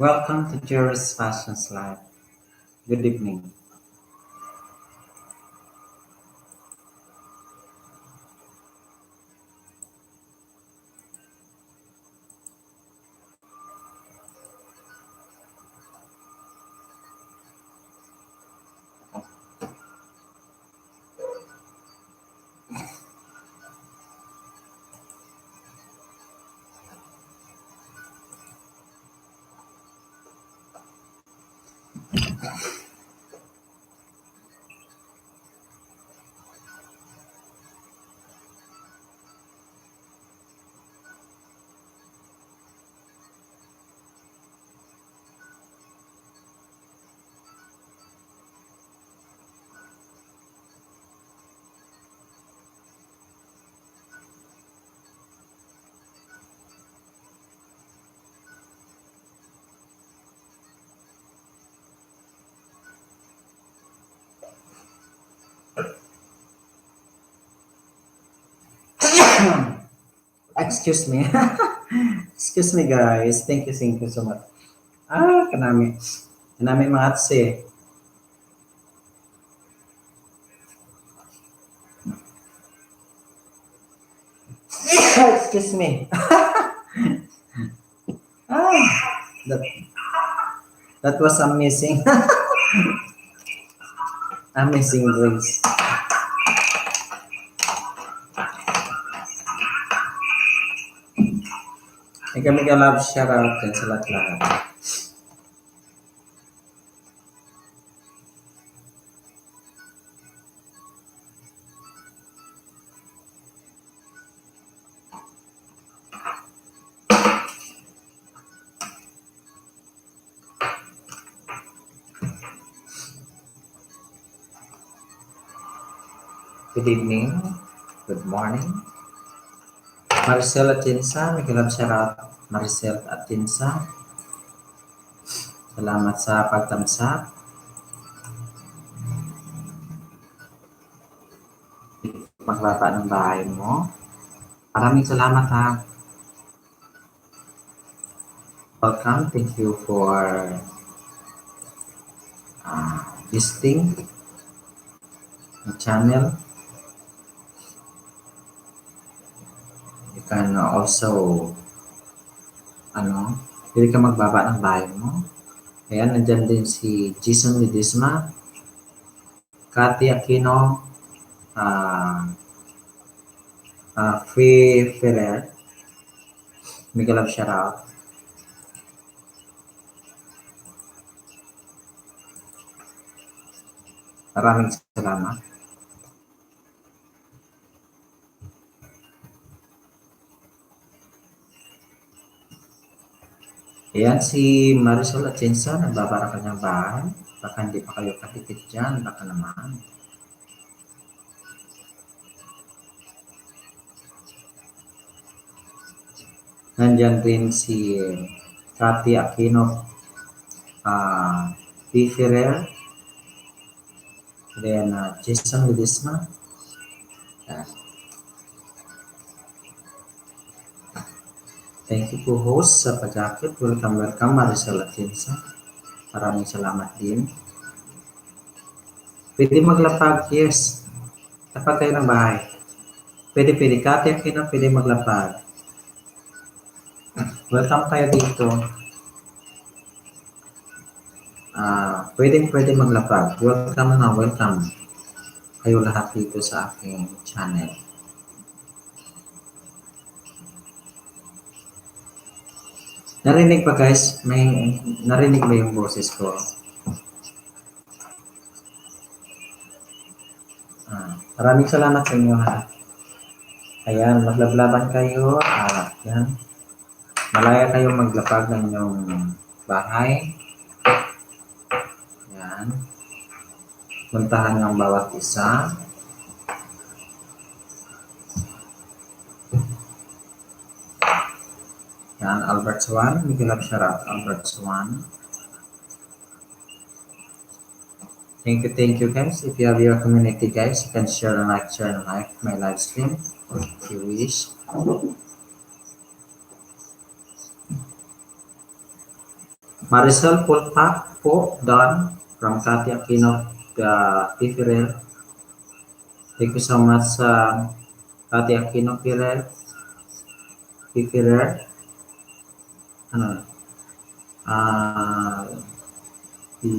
Welcome to Jerry's Fashions Live. Good evening. Excuse me. Excuse me guys. Thank you so much. Kanami. Kanami mga atse. Excuse me. That, that was amazing. Amazing grace. Mega love shoutout din sa lahat-lahat. Good evening. Good morning. Maricel Atinsa, mega love shoutout. Maricel Atinsa. Salamat sa pagtamsak. Magbaba ng bahay mo. Maraming salamat ha. Welcome. Thank you for visiting the channel. You can also pwede ka magbaba ng bahay mo. Ayan, nandyan din si Jason Lidisma, Cathy Aquino, Free Ferrer, mega love shoutout. Maraming salamat. Ayan, si Marisol Atienza, nagbabara kanyang bahay. Baka hindi pa kayo katikit dyan, baka naman. Nandyan din si Cathy Aquino, P. Ferrer, then Jason Lidisma. Thank you po host sa pag-akit. Welcome Marisol Atienza. Maraming salamat din. Pwede maglapag, yes. Lapag kayo ng bahay. Pwede. Cathy Aquino, pwede maglapag. Welcome kayo dito. Pwede maglapag. Welcome. Kayo lahat dito sa aking channel. Narinig pa guys? May narinig ba yung boses ko? Maraming salamat sa inyo ha. Ayan, maglablaban kayo. Yan. Malaya kayong maglapag ng inyong bahay. Yan. Puntahan ng bawat isa. Yan, Albert Swan. Mega love shoutout, Albert Swan. Thank you guys. If you have your community guys, you can share and like my live stream if you wish. Maricel Pulpa po, Don, from Kati Aquino, Pifirer. Thank you so much, Kati Aquino Pifirer. Ano, ah, i,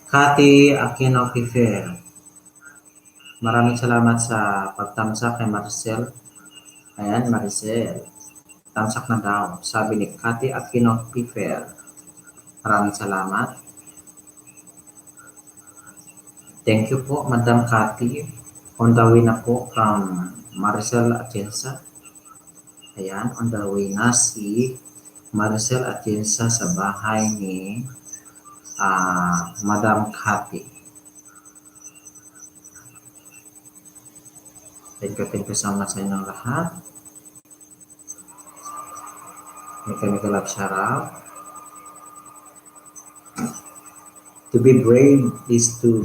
Kati Aquino Pifirer. Maraming salamat sa pagtamsak kay Maricel. Ayan, Maricel. Tamsak na daw. Sabi ni Kati Aquino Pifer. Maraming salamat. Thank you po, Madam Kati. On the way na po from Maricel Atienza. Ayan, on the way na si Maricel Atienza sa bahay ni Madam Kati. Thank you so much sa inyong lahat. May love shout out. To be brave is to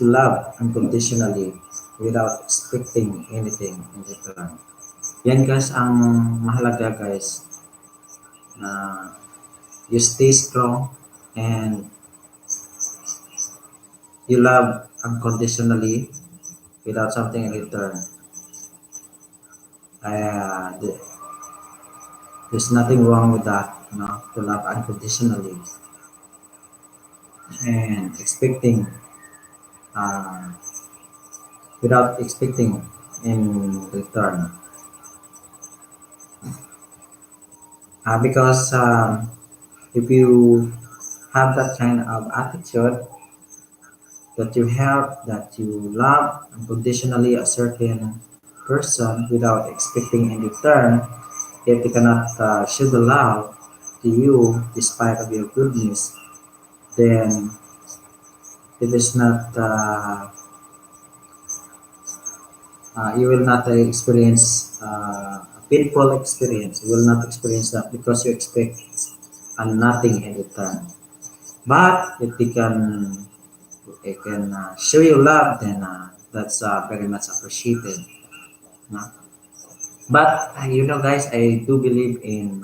love unconditionally without expecting anything in return. Yan guys ang mahalaga guys, na you stay strong and you love unconditionally without something in return. There's nothing wrong with that, to love unconditionally and expecting without expecting in return. Because if you have that kind of attitude that you love unconditionally a certain person without expecting in return, if they cannot show the love to you despite of your goodness, then it is not you will not experience a painful experience. You will not experience that because you expect nothing in return. But if they can show you love, then that's very much appreciated. But guys, I do believe in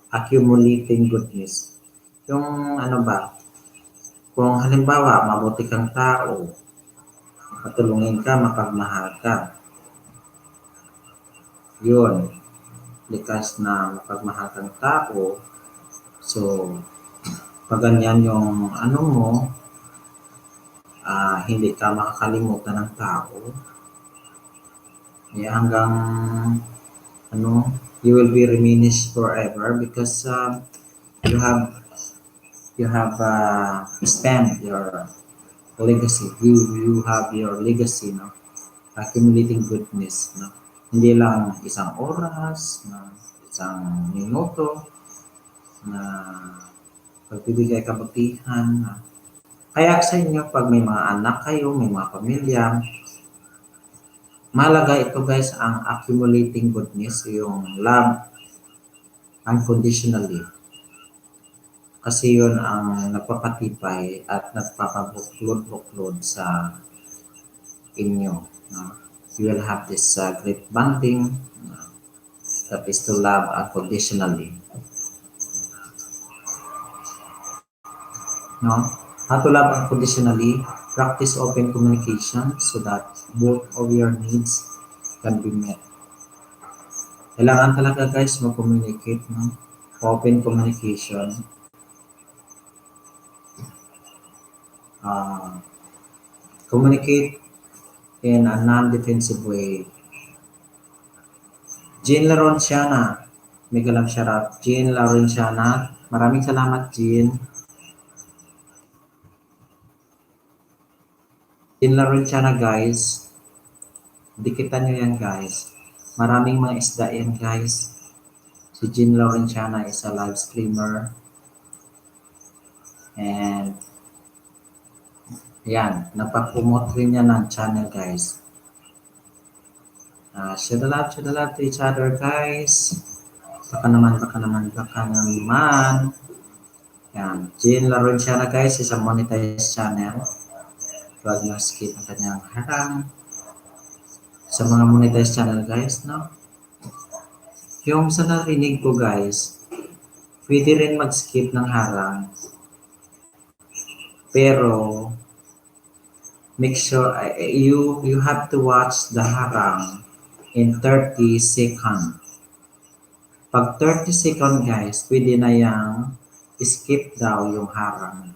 accumulating goodness. Yung ano ba, kung halimbawa mabuti kang tao, matulungin ka, mapagmahal ka, yun, likas na mapagmahal kang tao, so pag ganyan yung ano mo, hindi ka makakalimutan ng tao, hanggang you will be reminisced forever because you have spent your legacy. You have your legacy, accumulating goodness, Hindi lang isang oras, isang minuto, na pagbibigay kabutihan. Kaya sa inyo, pag may mga anak kayo, may mga pamilya, mahalaga ito guys, ang accumulating goodness, yung love unconditionally. Kasi yun ang nagpapatibay at nagpapabuklod-buklod sa inyo. You will have this great bonding that is to love unconditionally. How to love unconditionally? Practice open communication so that both of your needs can be met. Kailangan talaga guys mag-communicate, open communication. Communicate in a non-defensive way. Jean Laronciana, mega love shout out. Jean Laronciana, maraming salamat Jean. Jean Laronciana guys, dikitan nyo yan guys. Maraming mga isda yan guys. Si Jean Laurentiana is a live streamer. And yan, napapromote rin niya ng channel guys. Share the love to each other guys. Baka naman. Yan, Jean Laurentiana guys is a monetized channel. Huwag nyo skip ang kanyang harang. Sa mga monetized channel guys, Yung sa narinig ko guys, pwede rin mag-skip ng harang. Pero make sure you have to watch the harang in 30 seconds. Pag 30 second guys, pwede na yang skip daw yung harang.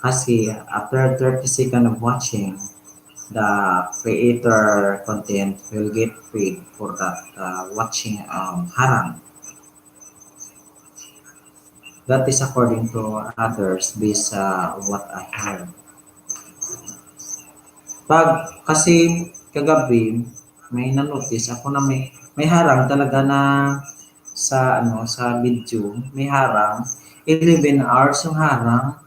Kasi after 30 second of watching, the creator content will get paid for that watching harang. That is according to others based on what I heard. Pag kasi kagabi may na-notice ako na may harang talaga na sa sa video, may harang 11 hours yung harang.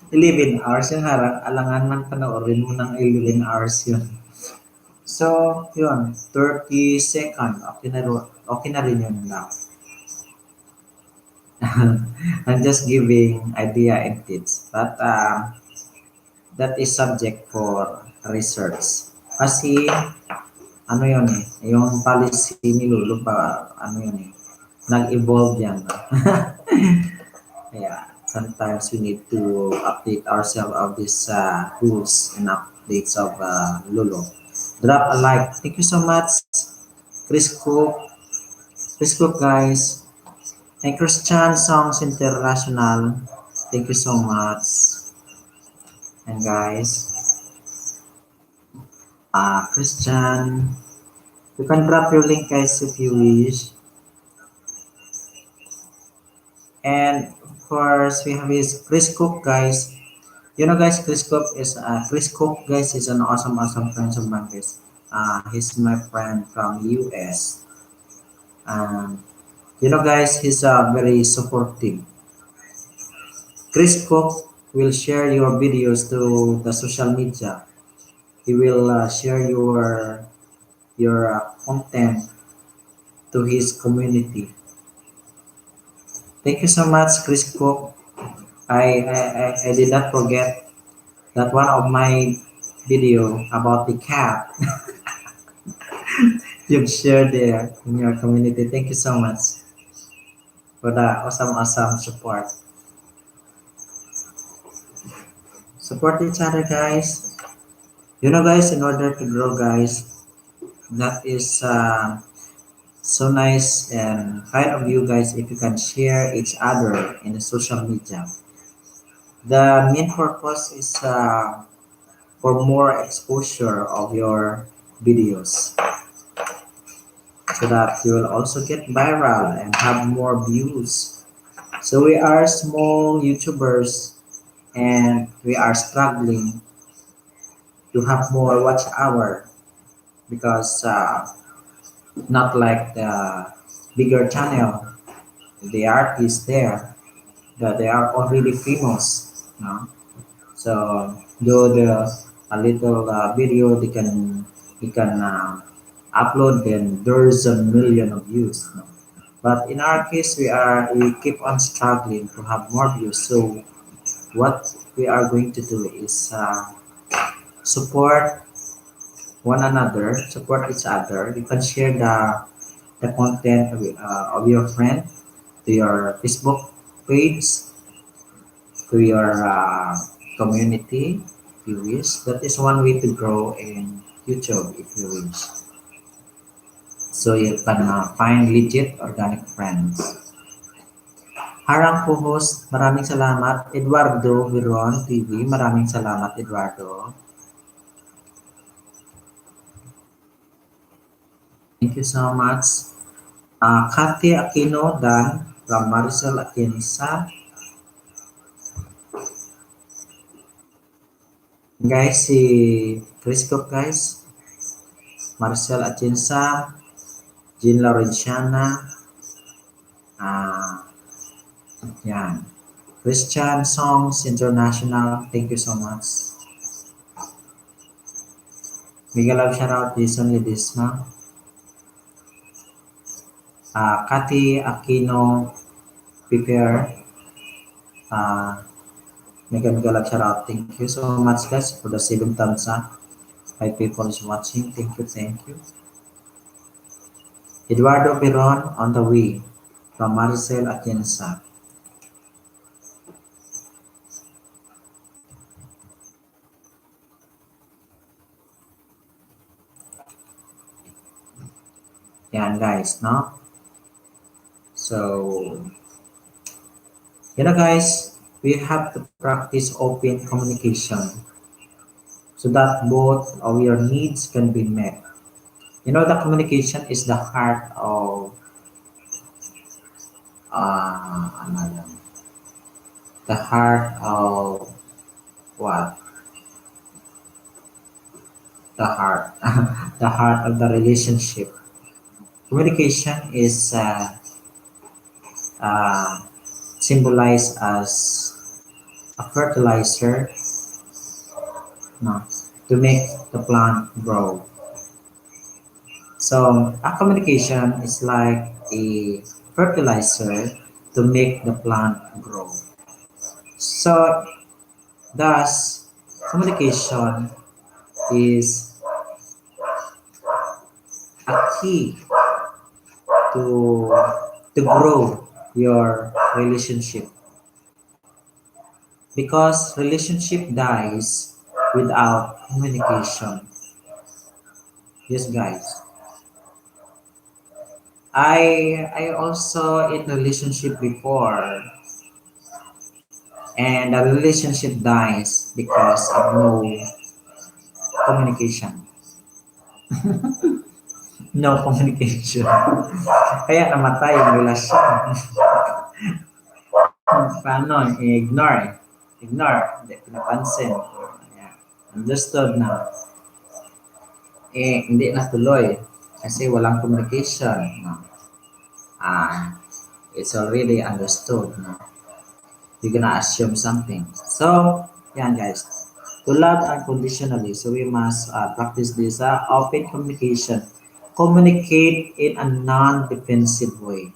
11 hours yung harang, alangan man panoorin mo ng 11 hours yun. So, yun, 30 second, okay na rin yun lang. I'm just giving idea and tips. But that is subject for research. Kasi ano yun eh, yung policy ni Lulu pa, ano yun eh, nag-evolve yan. Yeah, sometimes we need to update ourselves of these rules and updates of Lulu. Drop a like. Thank you so much, Chris Cook. Chris Cook, guys. And Christian Songs International. Thank you so much. And guys, Christian, you can drop your link guys if you wish. And of course, we have his Chris Cook guys. You know guys, Chris Cook guys is an awesome friend of mine guys. He's my friend from US. Um, you know guys, he's very supportive. Chris Cook will share your videos to the social media. He will share your content to his community. Thank you so much, Chris Cook. I did not forget that one of my video about the cat you've shared there in your community. Thank you so much for the awesome support. Support each other, guys. You know, guys, in order to grow, guys, that is so nice and kind of you guys if you can share each other in the social media. The main purpose is for more exposure of your videos so that you will also get viral and have more views. So we are small YouTubers and we are struggling to have more watch hour because not like the bigger channel, the artists there that they are already famous. No? So do the a little video they can upload, then there's a million of views. No? But in our case, we keep on struggling to have more views. So what we are going to do is support one another, support each other. You can share the content of your friend to your Facebook page, to your community if you wish. That is one way to grow in YouTube if you wish. So you can find legit organic friends. Harang co-host, maraming salamat. Eduardo Viron TV, maraming salamat Eduardo. Thank you so much. Kathy Aquino Dan from Maricel Atienza. Guys, si Chris Cook guys. Marcel Atienza. Jean Laurenciana. Yan. Christian Songs International. Thank you so much. Mega love shoutout Jason Ledesma. Kathy Aquino Prepare. Mega love shoutout. Thank you so much guys for the 7 thumbs up. 5 people is watching. Thank you. Eduardo Peron on the way from Maricel Atienza. Yan guys, no? So, guys, we have to practice open communication so that both of your needs can be met. The communication is the heart of, ano yun? The heart of what? The heart. The heart of the relationship. Communication is uh, symbolized as a fertilizer, no, to make the plant grow. So a communication is like a fertilizer to make the plant grow. So thus, communication is a key to to grow your relationship because relationship dies without communication. Yes, guys. I also in relationship before, and the relationship dies because of no communication. No communication. Kaya namatay yung relasyon. Paano? I-ignore. Ignore. Hindi pinapansin. Ayan. Understood na. Hindi natuloy. Kasi walang communication. No? Ah, it's already understood. No? You're gonna assume something. So, yan guys. To love unconditionally, so we must practice this open communication. Communicate in a non-defensive way.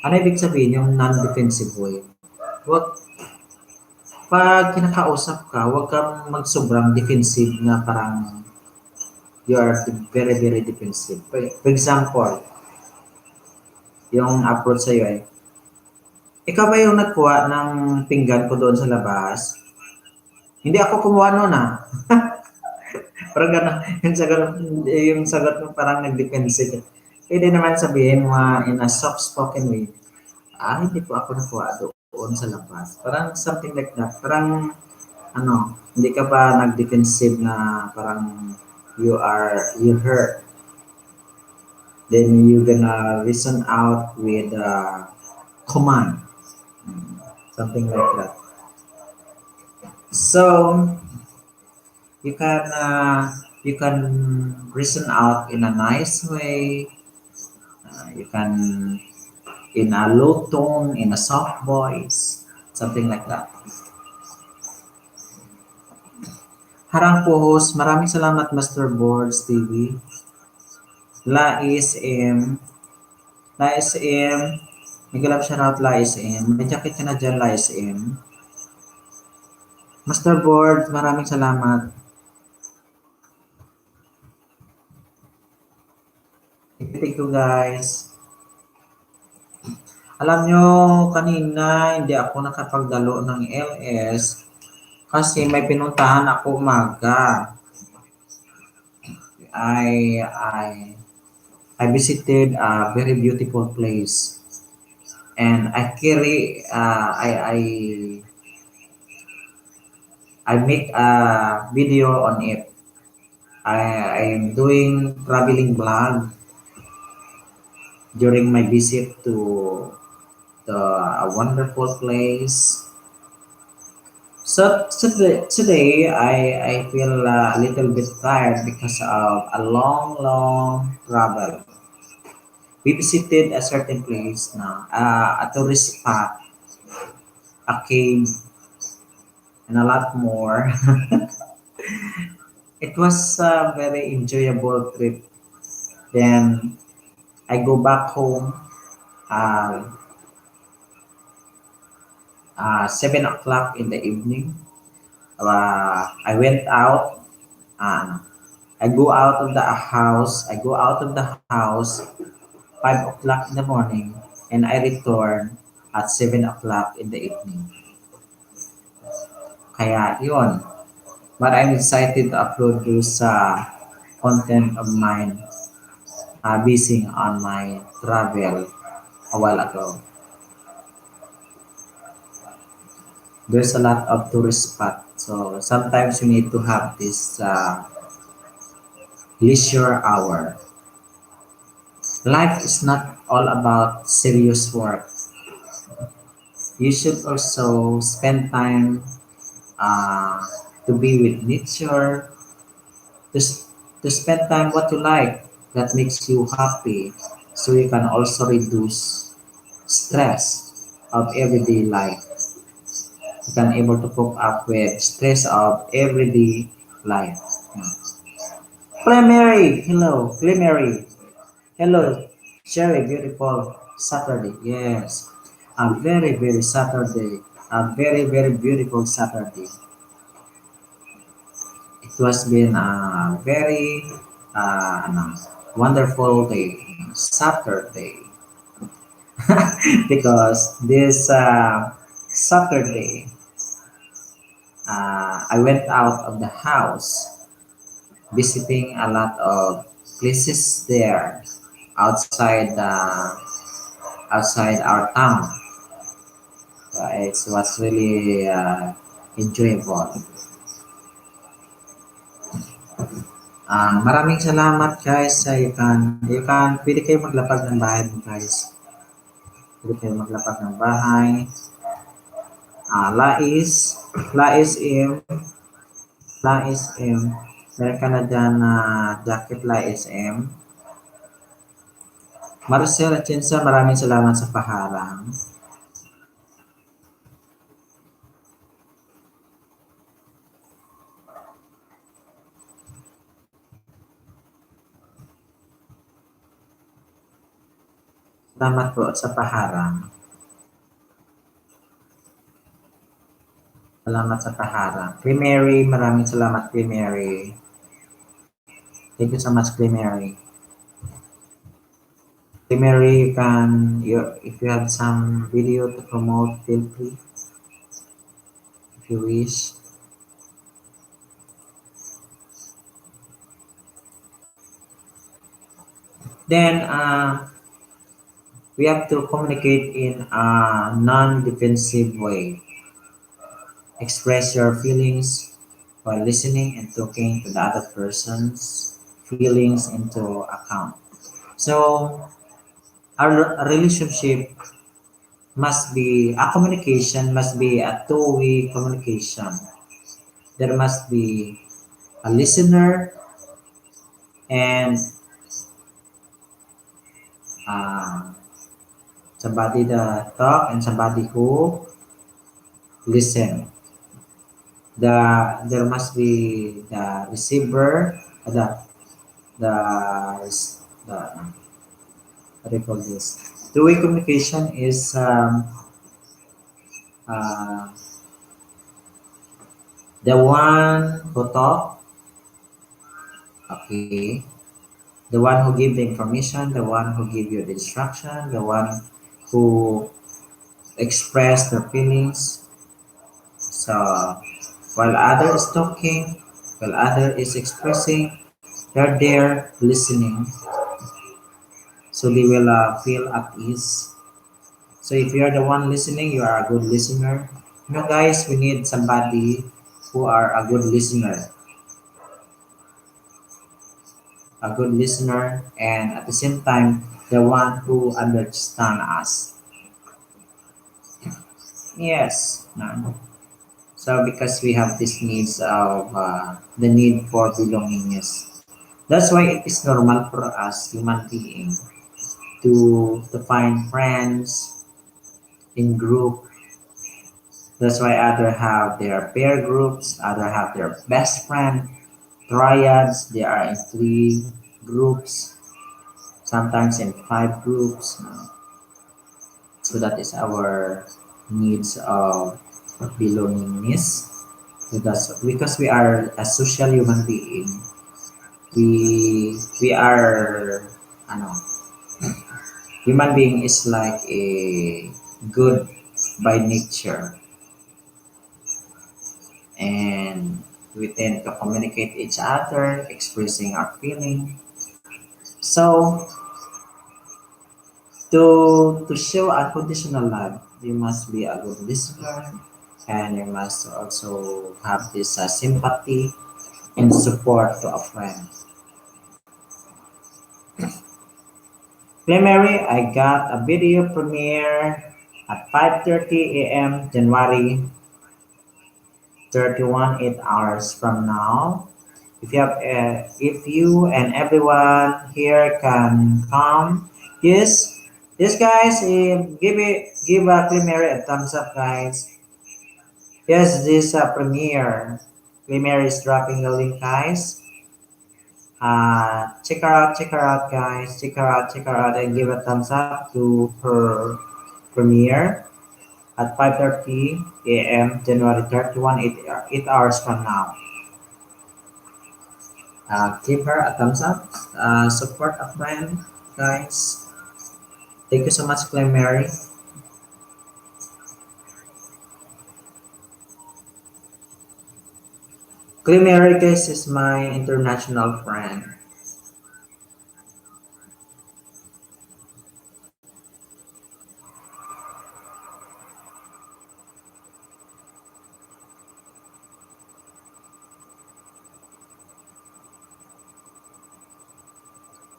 Ano ibig sabihin yung non-defensive way? Wag, pag kinakausap ka, huwag kang magsobrang defensive na parang you are very, very defensive. For example, yung approach sa'yo ay, ikaw ba yung nagkuha ng pinggan ko doon sa labas? Hindi ako kumuha noon ah. Parang gano'n, yung sagot mo parang nag-defensive. Pwede naman sabihin mo in a soft-spoken way, hindi po ako nakuha doon sa labas. Parang something like that. Parang, hindi ka ba nag-defensive na parang you hurt. Then you gonna reason out with command. Mm, something like that. So, you can reason out in a nice way. You can in a low tone, in a soft voice, something like that. Harang po-host, maraming salamat Master Boards TV. Lais M. Lais M. Nag-love shoutout Lais M. May jacket ka na dyan Lais M. Master Board, maraming salamat. Thank you guys. Alam nyo, kanina hindi ako nakapagdalo ng LS kasi may pinuntahan ako umaga. I visited a very beautiful place and I make a video on it. I am doing traveling vlog during my visit to a wonderful place. So today I feel a little bit tired because of a long travel. We visited a certain place na a tourist spot, a cave, and a lot more. It was a very enjoyable trip. Then I go back home uh, 7 o'clock in the evening. I went out. I go out of the house. I go out of the house 5 o'clock in the morning, and I return at 7 o'clock in the evening. Kaya yun. But I'm excited to upload those content of mine basing on my travel a while ago. There's a lot of tourist spot. So sometimes you need to have this leisure hour. Life is not all about serious work. You should also spend time uh, to be with nature, to, to spend time what you like that makes you happy so you can also reduce stress of everyday life. You can able to cope up with stress of everyday life. Yeah. Primary, hello, primary, hello, Sherry, beautiful Saturday, yes, a very, very Saturday, a very, very beautiful Saturday. It was been a very wonderful day, Saturday, because this Saturday I went out of the house visiting a lot of places there outside outside our town. It was really enjoyable. Maraming salamat guys. Pwede kayo maglapag ng bahay mo guys. Pwede kayo maglapag ng bahay. Lais, Lais M, Lais M. Meron ka na dyan na jacket Lais M. Marcel Atienza, maraming salamat sa paharang. Salamat po sa paharang. Salamat sa paharang. Queen Mary, maraming salamat Queen Mary. Thank you so much Queen Mary. Queen Mary, if you have some video to promote, feel free if you wish. Then we have to communicate in a non-defensive way. Express your feelings while listening and taking to the other person's feelings into account. So our relationship must be a communication, must be a two-way communication. There must be a listener and uh, somebody that talk and somebody who listen. There must be the receiver, the the what do you call this? Two-way communication is uh, the one who talk, okay, the one who give the information, the one who give you the instruction, the one who express their feelings. So while other is talking, while other is expressing, they're there listening, so they will feel at ease. So if you are the one listening, you are a good listener. You know, guys, we need somebody who are a good listener, and at the same time, the one who understand us. Yes. No. So because we have this needs of the need for belongingness. That's why it is normal for us human being to find friends in group. That's why other have their peer groups, other have their best friend triads. They are in three groups, sometimes in five groups. So that is our needs of belongingness. Because we are a social human being, we are ano, Human being is like a good by nature, and we tend to communicate each other, expressing our feeling. So to show unconditional love, you must be a good listener, and you must also have this sympathy and support to a friend. Play Mary, I got a video premiere at 5:30 a.m. January 31, 8 hours from now. If you and everyone here can come, yes, yes, guys, give a premiere a thumbs up, guys. Yes, this premiere. Premiere is dropping the link, guys. Check her out, guys. Check her out, and give a thumbs up to her premiere at 5:30 a.m. January 31, 8 hours from now. Give her a thumbs up. Support a friend, guys. Thank you so much, Claire Mary. Claire Mary, guys, is my international friend.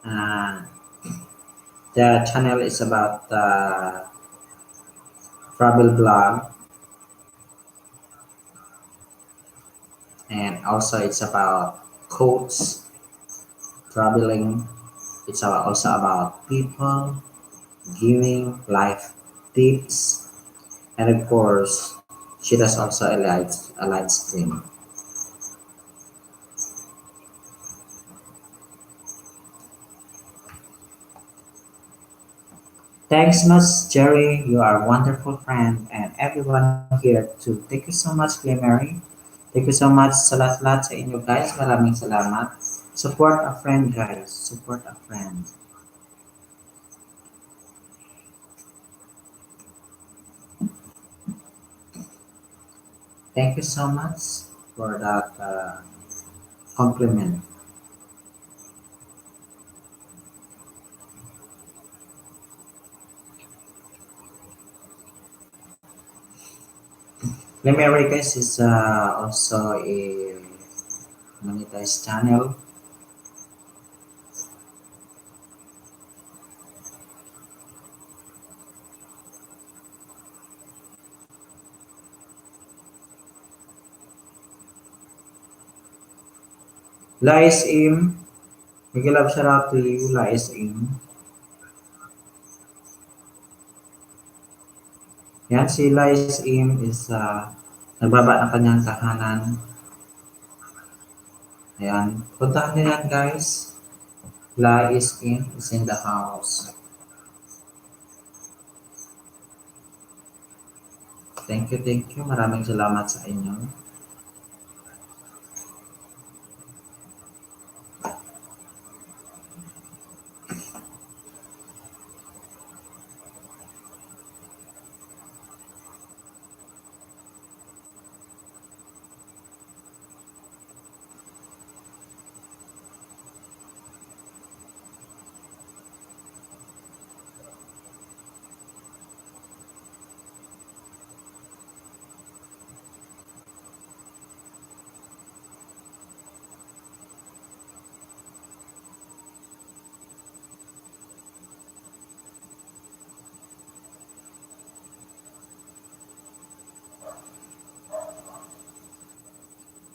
Uh, the channel is about travel blog, and also it's about quotes, traveling. It's also about people, giving life tips, and of course, she does also a live stream. Thanks much, Jerry. You are a wonderful friend, and everyone here too. Thank you so much, Clay Mary. Thank you so much sa lahat-lahat sa inyo, guys. Maraming salamat. Support a friend, guys. Support a friend. Thank you so much for that compliment. Clay Mary, guys, is also a monetized channel. Lais Im, big love shout out to you, Lais Im. Yan, si Lais Im is nagbaba ng kanyang tahanan. Ayan, puntahan niyo yan, guys. Lais Im is in the house. Thank you, thank you. Maraming salamat sa inyo.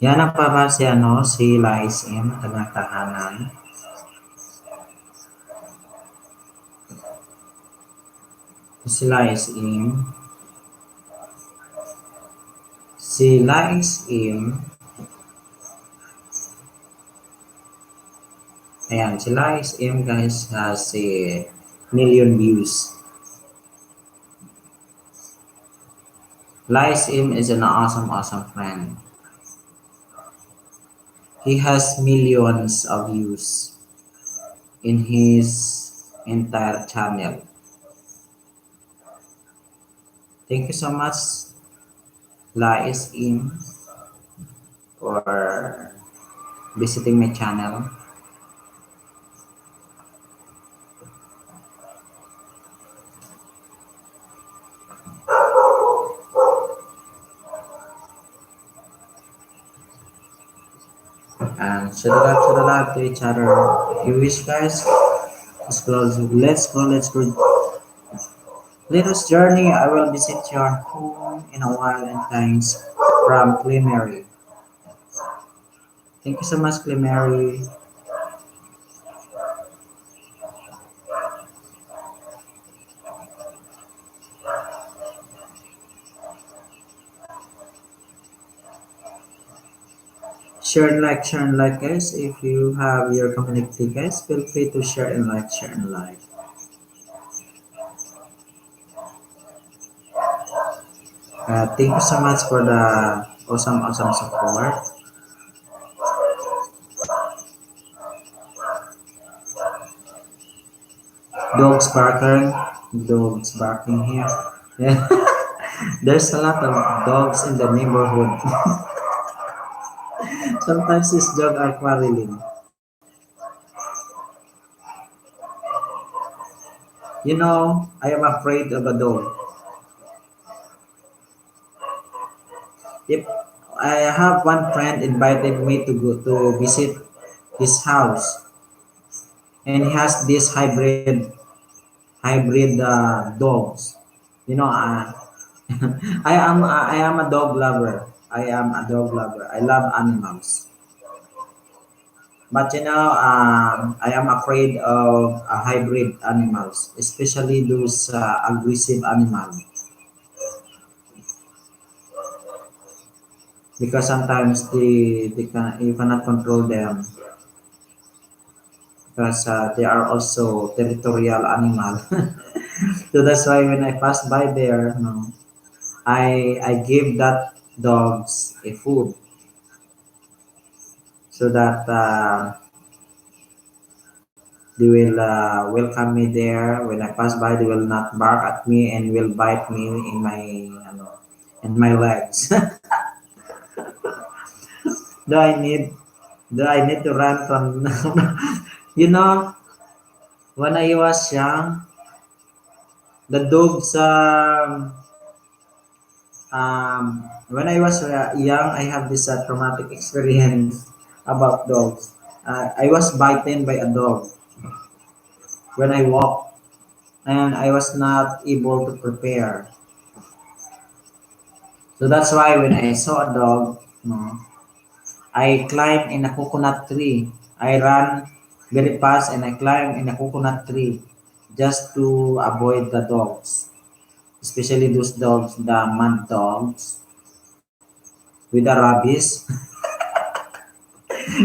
Yan ang para si, si Lais Im, kanyang tahanan. Si Lais Im. Si Lais Im. Ayan, si Lais Im, guys, has a million views. Lais Im is an awesome, awesome friend. He has millions of views in his entire channel. Thank you so much, Lais Im, for visiting my channel. And shout out to each other. If you wish, guys, let's go. Let us journey. I will visit your home in a while, and thanks from Clemary. Thank you so much, Clemary. Share and like, guys. If you have your community, guys, feel free to share and like. Thank you so much for the awesome support. Dogs barking, dogs barking here. Yeah. There's a lot of dogs in the neighborhood. Sometimes these dogs are quarreling. You know, I am afraid of a dog. If I have one friend invited me to go to visit his house, and he has this hybrid dogs. You know, I am a dog lover. I am a dog lover. I love animals. But you know, I am afraid of hybrid animals, especially those aggressive animals, because sometimes you cannot control them because they are also territorial animal. So that's why when I pass by there, no, I give that dogs a food so that they will welcome me there. When I pass by, they will not bark at me and will bite me in my legs. do I need do I need to run from? You know, when I was young, the dogs. When I was young, I have this traumatic experience about dogs. I was bitten by a dog when I walked, and I was not able to prepare. So that's why when I saw a dog, no, I climbed in a coconut tree. I ran very fast and I climbed in a coconut tree just to avoid the dogs, especially those dogs, the mad dogs with the rabies.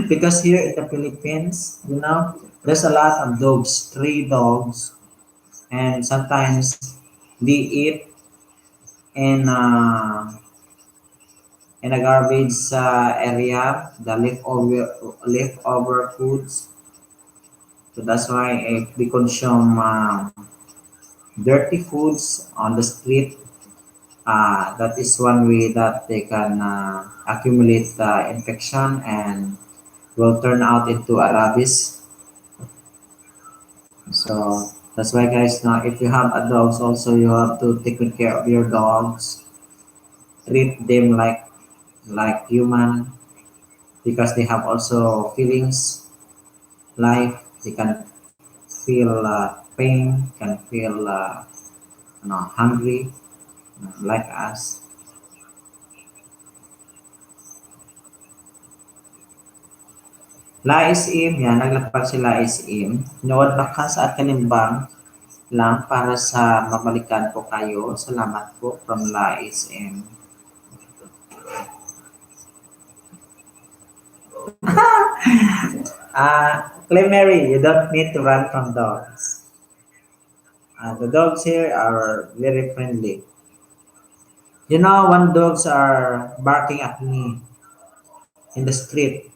Because here in the Philippines, you know, there's a lot of dogs, stray dogs, and sometimes they eat in in a garbage area, the leftover foods. So that's why if we consume dirty foods on the street, that is one way that they can accumulate infection and will turn out into a rabies. So that's why, guys, now if you have a dogs, also you have to take good care of your dogs. Treat them like human because they have also feelings, life. They can feel pain, can feel hungry, like us. Lais im, yan, naglapag si Lais im. Nood baka sa kanimbang lang para sa mabalikan ko kayo. Salamat po from Lais im. Clay Mary, you don't need to run from dogs. The dogs here are very friendly. You know, when dogs are barking at me in the street,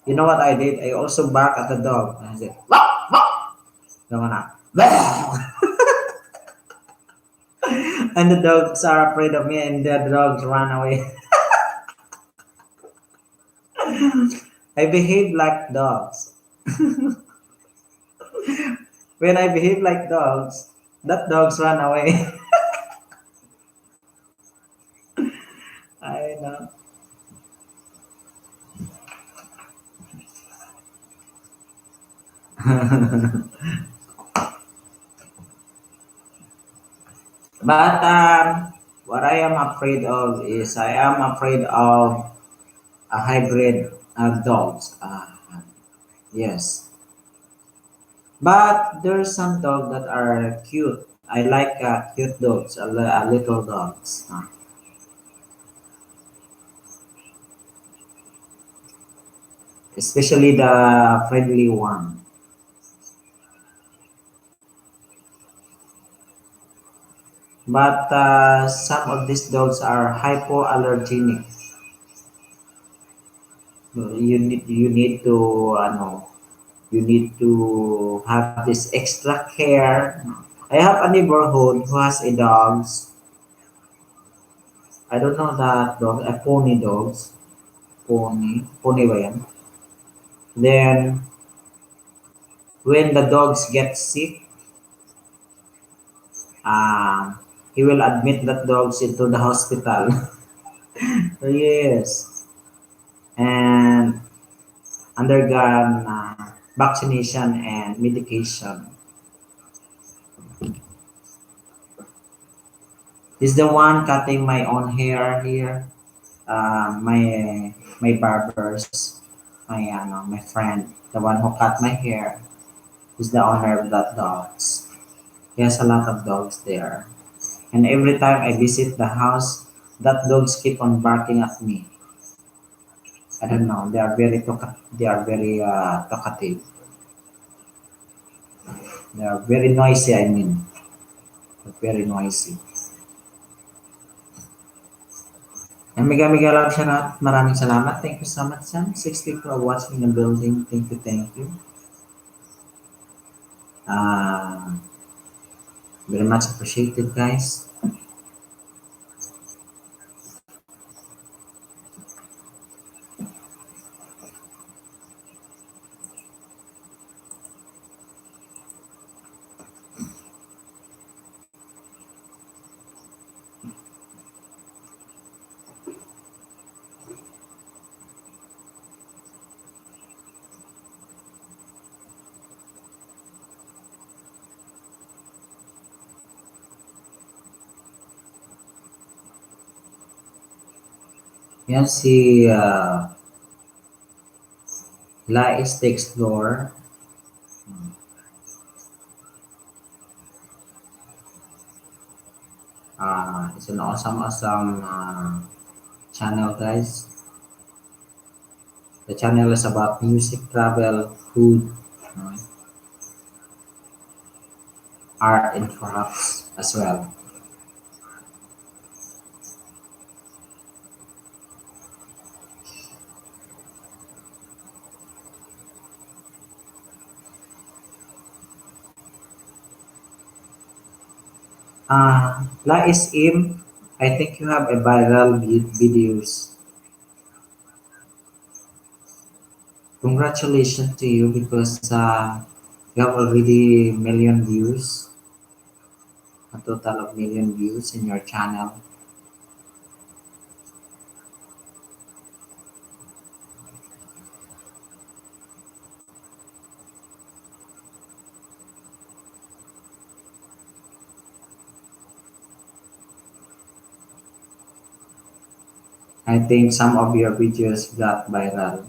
you know what I did? I also bark at the dog. And I said, "Wah!" Gawin na. And the dogs are afraid of me, and the dogs run away. I behave like dogs. When I behave like dogs, that dogs run away. I know. But what I am afraid of is I am afraid of a hybrid dogs. Yes, but there's some dogs that are cute. I like cute dogs, little dogs, especially the friendly one. But some of these dogs are hypoallergenic. You need to you need to have this extra care. I have a neighborhood who has a dogs. I don't know that dog, a pony dogs. Pony ba yan? Then when the dogs get sick, um, he will admit that dogs into the hospital. Yes, and undergone vaccination and medication. He's the one cutting my own hair here. My barbers, my friend, the one who cut my hair, is the owner of that dogs. He has a lot of dogs there, and every time I visit the house, that dogs keep on barking at me. I don't know. They are very talkative. They are very noisy. I mean, very noisy. And mega mega lang siya at maraming salamat. Thank you so much, Sam. 60 for watching the building. Thank you, thank you. Uh, Very much appreciated, guys. Yan si Lais the Explorer. It's an awesome channel, guys. The channel is about music, travel, food, uh, art, and crafts as well. Lais Im, I think you have a viral videos. Congratulations to you because you have already million views, a total of million views in your channel. I think some of your videos got viral.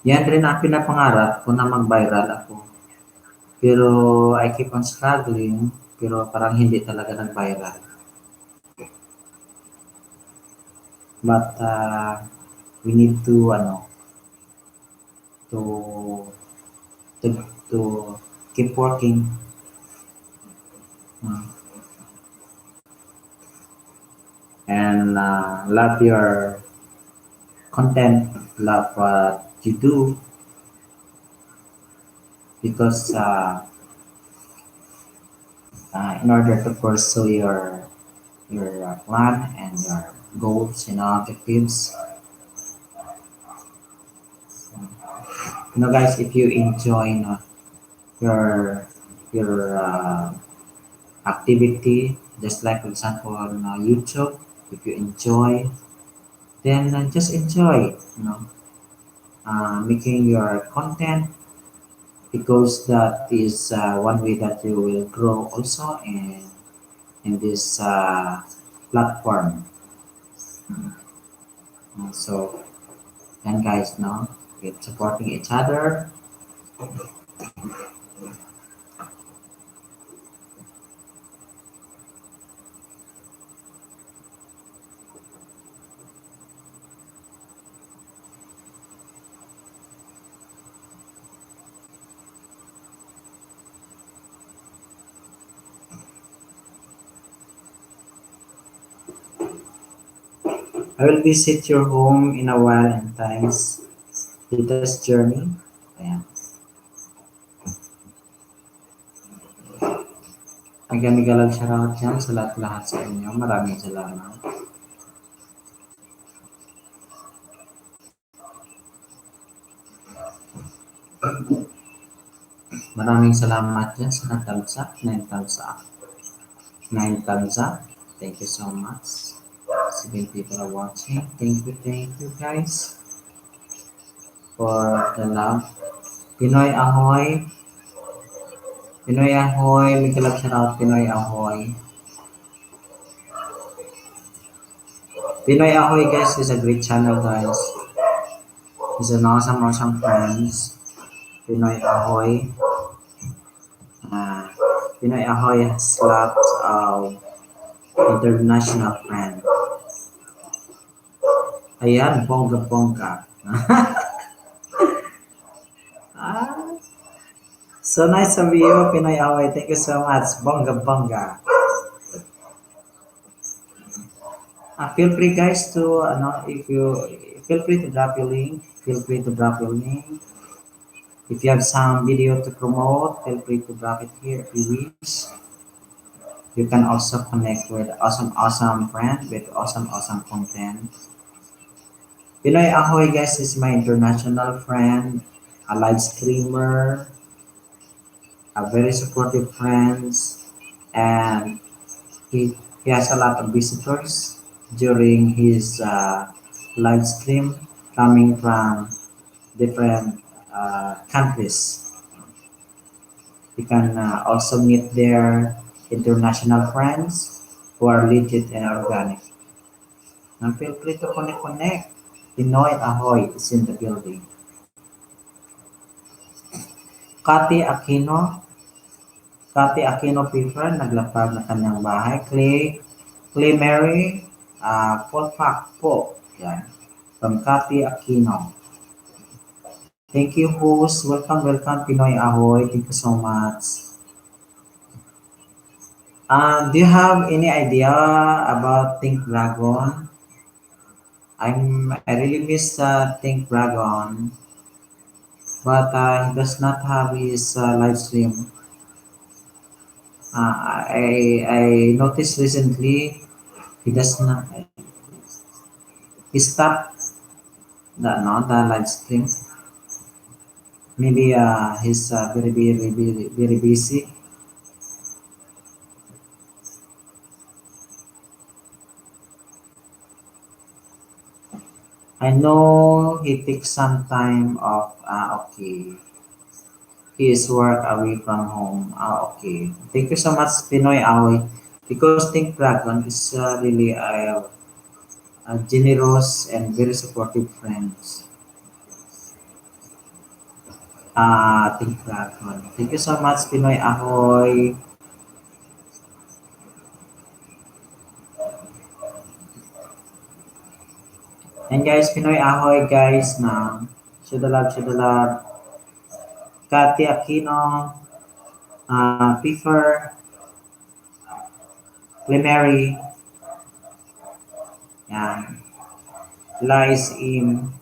Yan rin ang pinapangarap ko na mag-viral ako. Pero I keep on struggling, pero parang hindi talaga nag-viral. But we need to to to keep working, uh, and love your content, love what you do, because in order to pursue your plan and your goals and objectives, guys, if you enjoy your activity, just like for example on YouTube, if you enjoy, then just enjoy, making your content, because that is one way that you will grow also in this platform. So, and guys, now keep supporting each other. I will visit your home in a while and thanks. Latest journey. Ayan. Nagamigalag shoutout yan sa lahat-lahat sa inyo. Maraming salamat. Maraming salamat dyan sa nag-thumbs up. 9 thumbs up. 9 thumbs up. Thank you so much. 7 people are watching. Thank you guys for the love. Pinoy Ahoy. Pinoy Ahoy. May kalab shoutout. Pinoy Ahoy. Pinoy Ahoy guys is a great channel guys. He's an awesome friends. Pinoy Ahoy. Uh, Pinoy Ahoy has lots of international friends. Ayan, bongga-bongga. Ah, so nice of you, Pinoy Ahoy. Thank you so much. Bongga-bongga. Feel free guys to, if you, feel free to drop your link. Feel free to drop your link. If you have some video to promote, feel free to drop it here if you wish. You can also connect with awesome friend with awesome content. Pinoy Ahoy guys is my international friend, a live streamer, a very supportive friends, and he has a lot of visitors during his live stream coming from different countries. You can also meet their international friends who are legit and organic. Now feel free to connect. Pinoy Ahoy is in the building. Kati Aquino. Kati Aquino Prefer, naglapag na kanyang bahay. Clay Mary, full pack po. Yan. From Kati Aquino. Thank you, host. Welcome, Pinoy Ahoy. Thank you so much. Do you have any idea about Think Dragon? I really miss Think Dragon, but he does not have his live stream. I noticed recently he does not. He stopped the live stream. Maybe he's very busy. I know he takes some time off. Okay. His work away from home. Okay. Thank you so much, Pinoy Aoy. Because Think Dragon is really a generous and very supportive friends. Think Dragon. Thank you so much, Pinoy Ahoy. And guys, Pinoy Ahoy guys na. Should love. Kati Aquino, Pifer, Lemary, yan. Lies Im,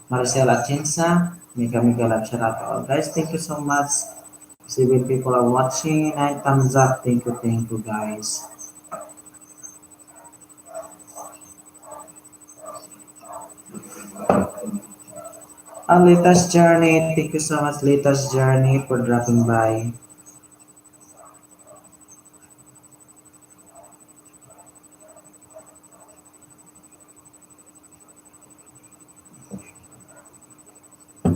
Maricel Atienza, Mika Mika love shout out to all guys. Thank you so much. 7 people are watching. 9 thumbs up. Thank you guys. Latest Journey, thank you so much, Latest Journey, for dropping by.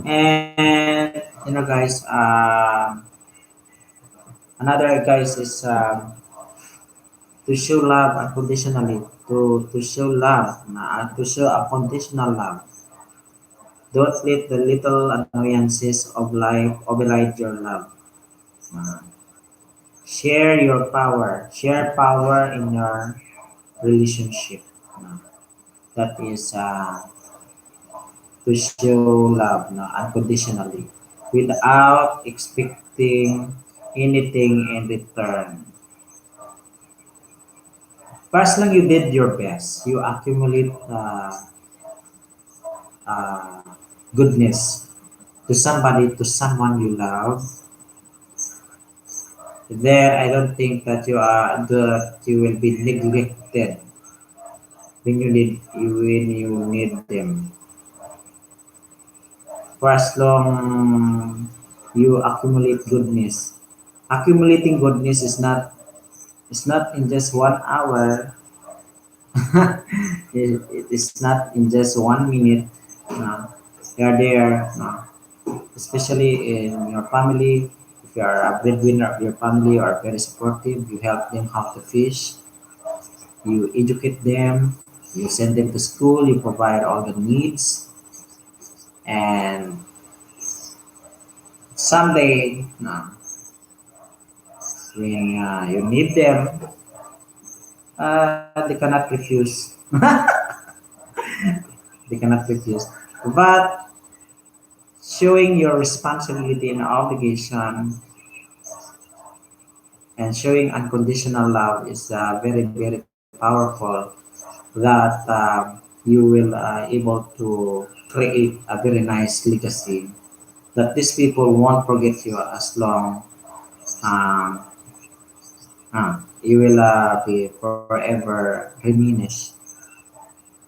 And guys, another guys is to show love unconditionally, to show love, to show unconditional love. Don't let the little annoyances of life override your love. Uh, Share your power. Share power in your relationship. Uh, that is to show love unconditionally without expecting anything in return. First lang you did your best. You accumulate uh, goodness to somebody, to someone you love. There, I don't think that you will be neglected when you need them. For as long you accumulate goodness, accumulating goodness is not, it's not in just 1 hour. It is not in just 1 minute. No. They are there, no. Especially in your family. If you are a breadwinner of your family, you are very supportive. You help them how to fish. You educate them. You send them to school. You provide all the needs. And someday, no, when you need them, they cannot refuse. They cannot refuse. But showing your responsibility and obligation and showing unconditional love is very powerful, that you will able to create a very nice legacy that these people won't forget you as long um, you will be forever reminisced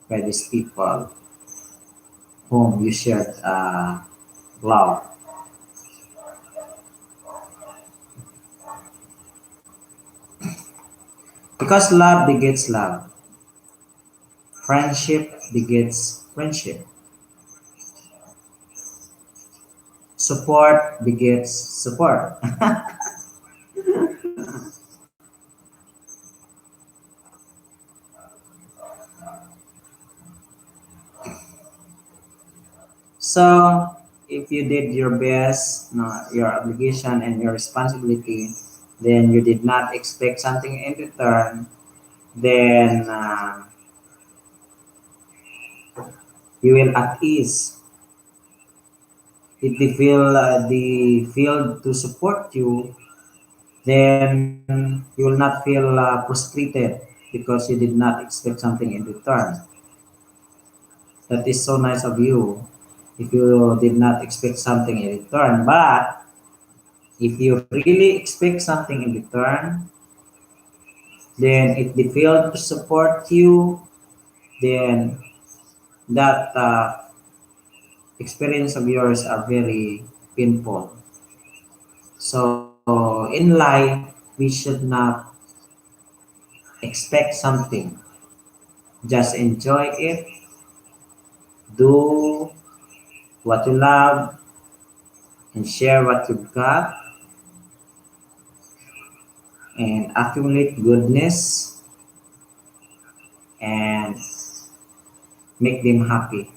by these people whom you shared love. Because love begets love, friendship begets friendship, support begets support. So if you did your best, no, your obligation and your responsibility, then you did not expect something in return, then you will at ease. If they feel to support you, then you will not feel frustrated because you did not expect something in return. That is so nice of you if you did not expect something in return. But if you really expect something in return, then if they fail to support you, then that experience of yours are very painful. So in life, we should not expect something. Just enjoy it, do what you love, and share what you've got, and accumulate goodness and make them happy.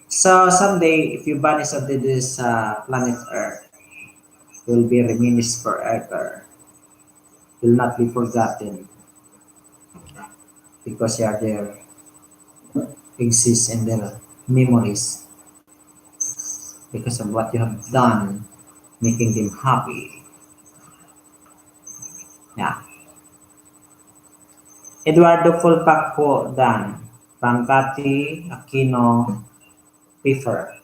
So someday, if you vanish onto this planet Earth, you'll be reminisced forever. Will not be forgotten because you are there, exist in their memories because of what you have done, making them happy. Yeah. Eduardo Fulpac po Dan, Pangkati Aquino Piffer.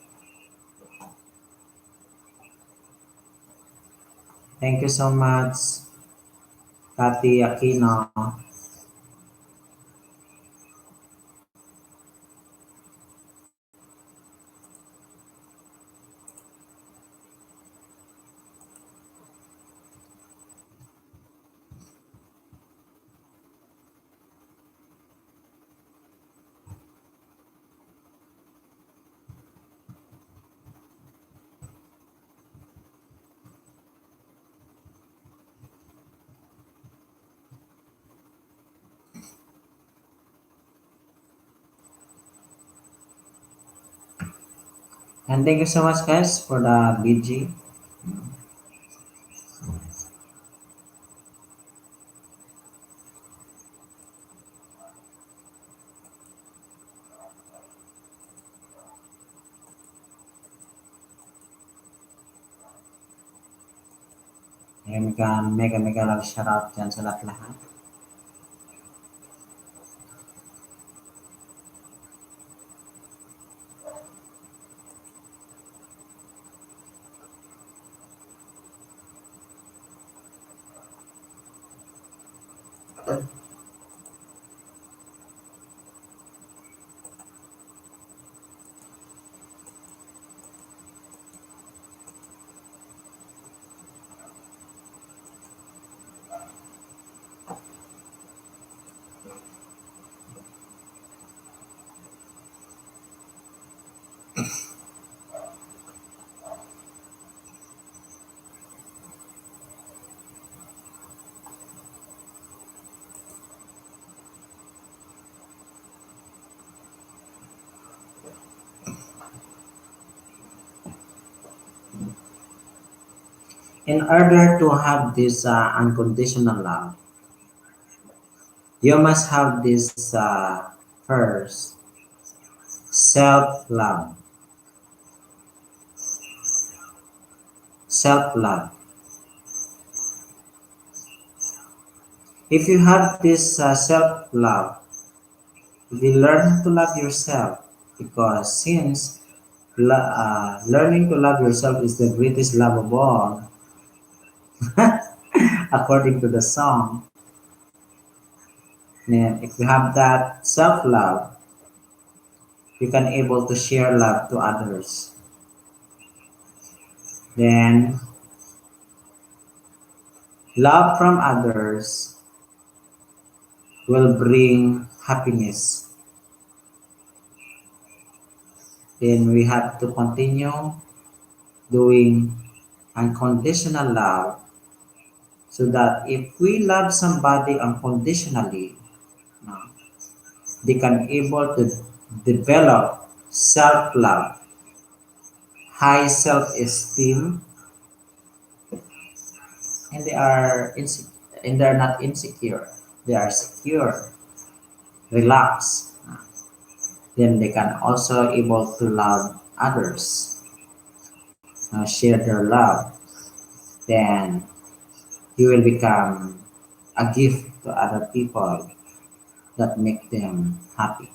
Thank you so much, Kati Aquino. And thank you so much, guys, for the BG. Mega, mega, mega love shoutout dyan sa lahat-lahat. In order to have this unconditional love, you must have this first self love. Self love. If you have this self love, you learn to love yourself because since learning to love yourself is the greatest love of all, according to the song. Then if you have that self love, you can able to share love to others. Then love from others will bring happiness. Then we have to continue doing unconditional love so that if we love somebody unconditionally, uh, they can able to develop self-love, high self-esteem, and and they're not insecure. They are secure, relaxed. Then they can also able to love others, share their love. Then you will become a gift to other people that make them happy.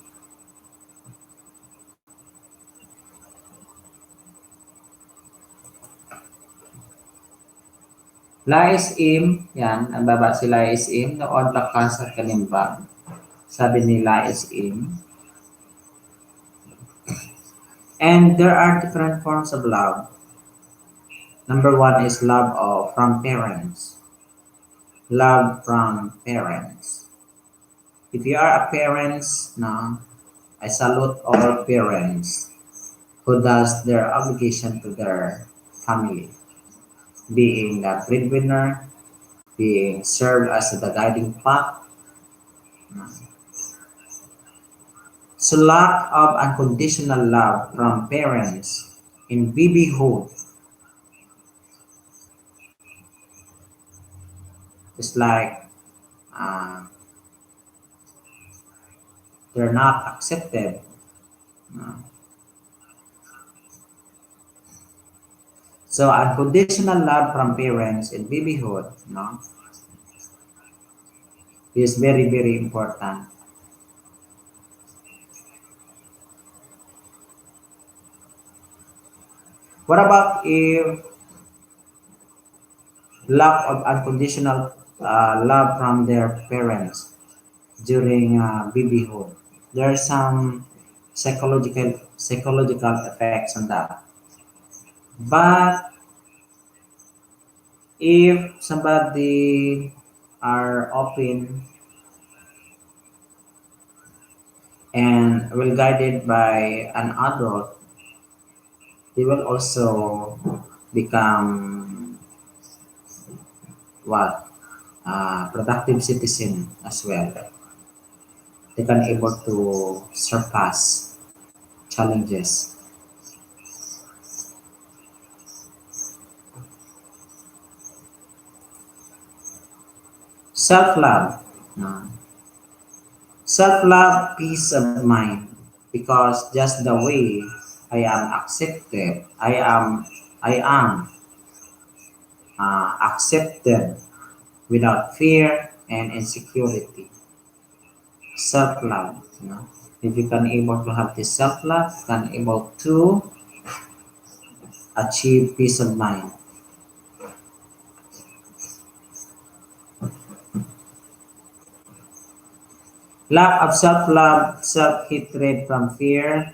Lais Im, yan, ang baba si Lais Im, noon lakas sa kanimbang. Sabi ni Lais Im. And there are different forms of love. Number one is love from parents. Love from parents. If you are a parents now, I salute all parents who does their obligation to their family, being the breadwinner, being served as the guiding path. So lack of unconditional love from parents in babyhood is like uh, they're not accepted. Uh, so unconditional love from parents in babyhood, is very very important. What about if lack of unconditional love from their parents during babyhood. There are some psychological effects on that. But if somebody are open and well guided by an adult, they will also become what productive citizen as well. They can able to surpass challenges. Self love. Self love, peace of mind. Because just the way I am accepted, I am accepted without fear and insecurity. Self love. If you can able to have this self love, can able to achieve peace of mind. Lack of self love, self hatred from fear,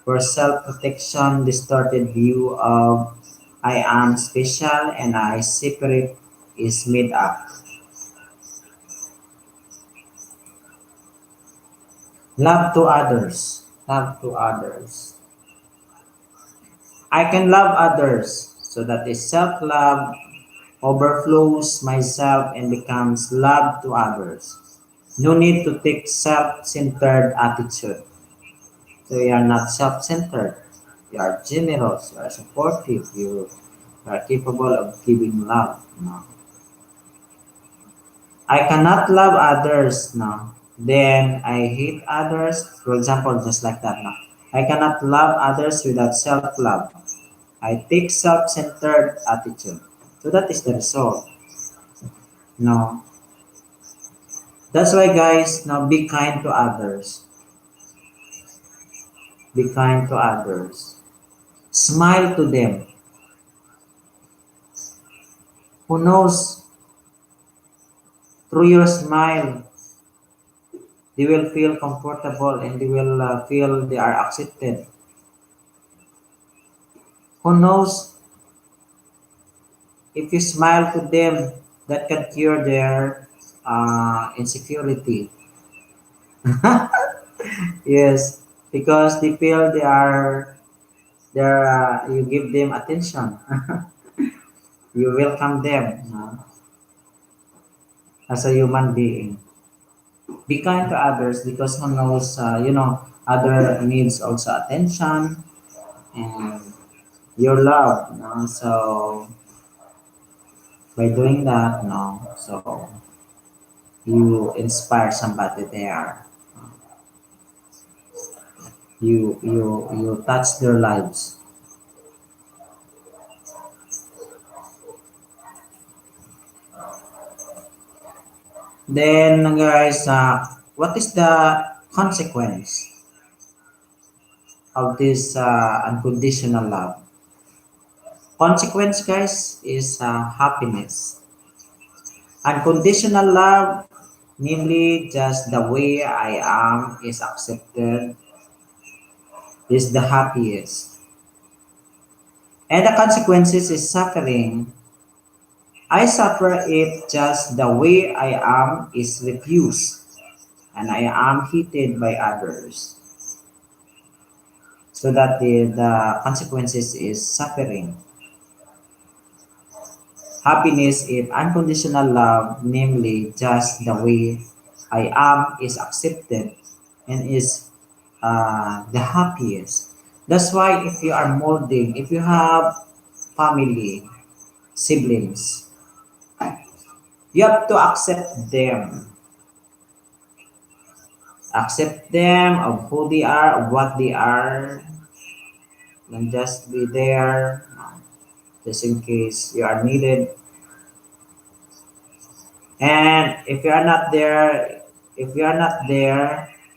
or self protection, distorted view of I am special and I separate is made up. Love to others. Love to others. I can love others so that is self love overflows myself and becomes love to others. No need to take self centered attitude. So you are not self centered. You are generous, you are supportive, you are capable of giving love. No. I cannot love others. No. Then I hate others. For example, just like that. No. I cannot love others without self love. I take self centered attitude. So that is the result. No. That's why guys, now be kind to others. Be kind to others. Smile to them. Who knows, through your smile, they will feel comfortable and they will feel they are accepted. Who knows, if you smile to them, that can cure their insecurity. Yes, because they feel you give them attention. You welcome them as a human being. Be kind to others because who knows, other needs also attention and your love. So by doing that, so you inspire somebody there. You touch their lives. Then guys, what is the consequence of this unconditional love? Consequence, guys, is happiness. Unconditional love, namely just the way I am is accepted, is the happiest. And the consequences is suffering. I suffer if just the way I am is refused and I am hated by others. So that the consequences is suffering. Happiness if unconditional love, namely just the way I am is accepted and is the happiest. That's why if you are molding, if you have family, siblings, you have to accept them. Accept them of who they are, of what they are, and just be there just in case you are needed. And if you are not there,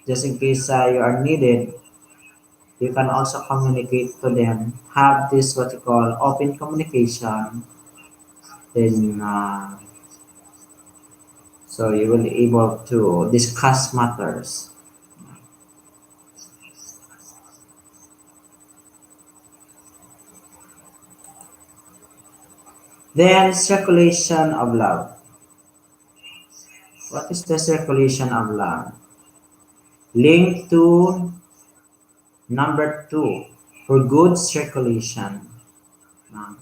just in case you are needed, you can also communicate to them. Have this what you call open communication Then, so you will be able to discuss matters. Then, circulation of love. What is the circulation of love? Linked to number two, for good circulation. Uh,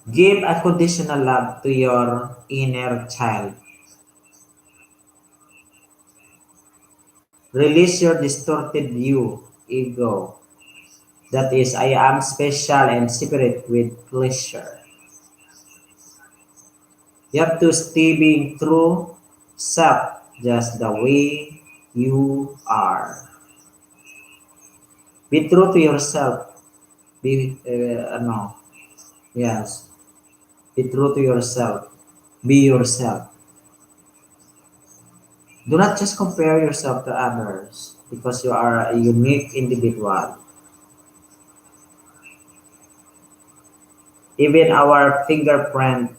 Give unconditional love to your inner child. Release your distorted view, ego. That is, I am special and separate with pleasure. You have to stay being true self just the way you are. Be true to yourself. Be, ano, yes. Be true to yourself. Be yourself. Do not just compare yourself to others because you are a unique individual. Even our fingerprint,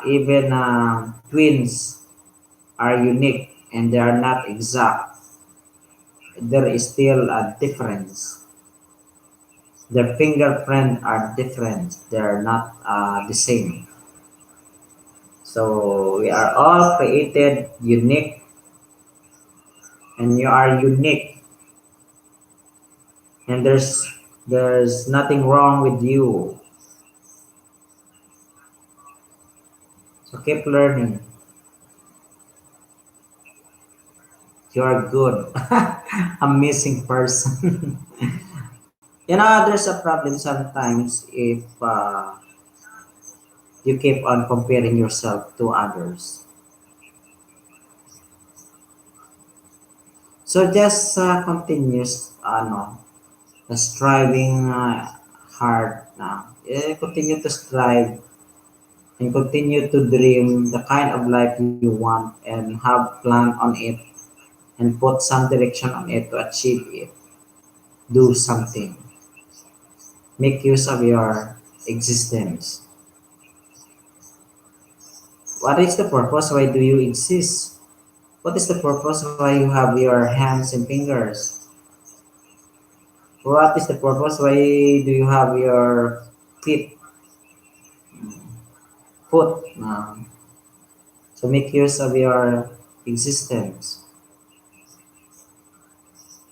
even twins are unique and they are not exact. There is still a difference. Their fingerprint are different. They are not the same. So we are all created unique, and you are unique, and there's nothing wrong with you. So keep learning. You are good. Amazing person. There's a problem sometimes if you keep on comparing yourself to others. So just continuous, striving hard na. Continue to strive and continue to dream the kind of life you want and have plan on it and put some direction on it to achieve it. Do something. Make use of your existence. What is the purpose? Why do you exist? What is the purpose why you have your hands and fingers? What is the purpose why do you have your feet, foot? So make use of your existence.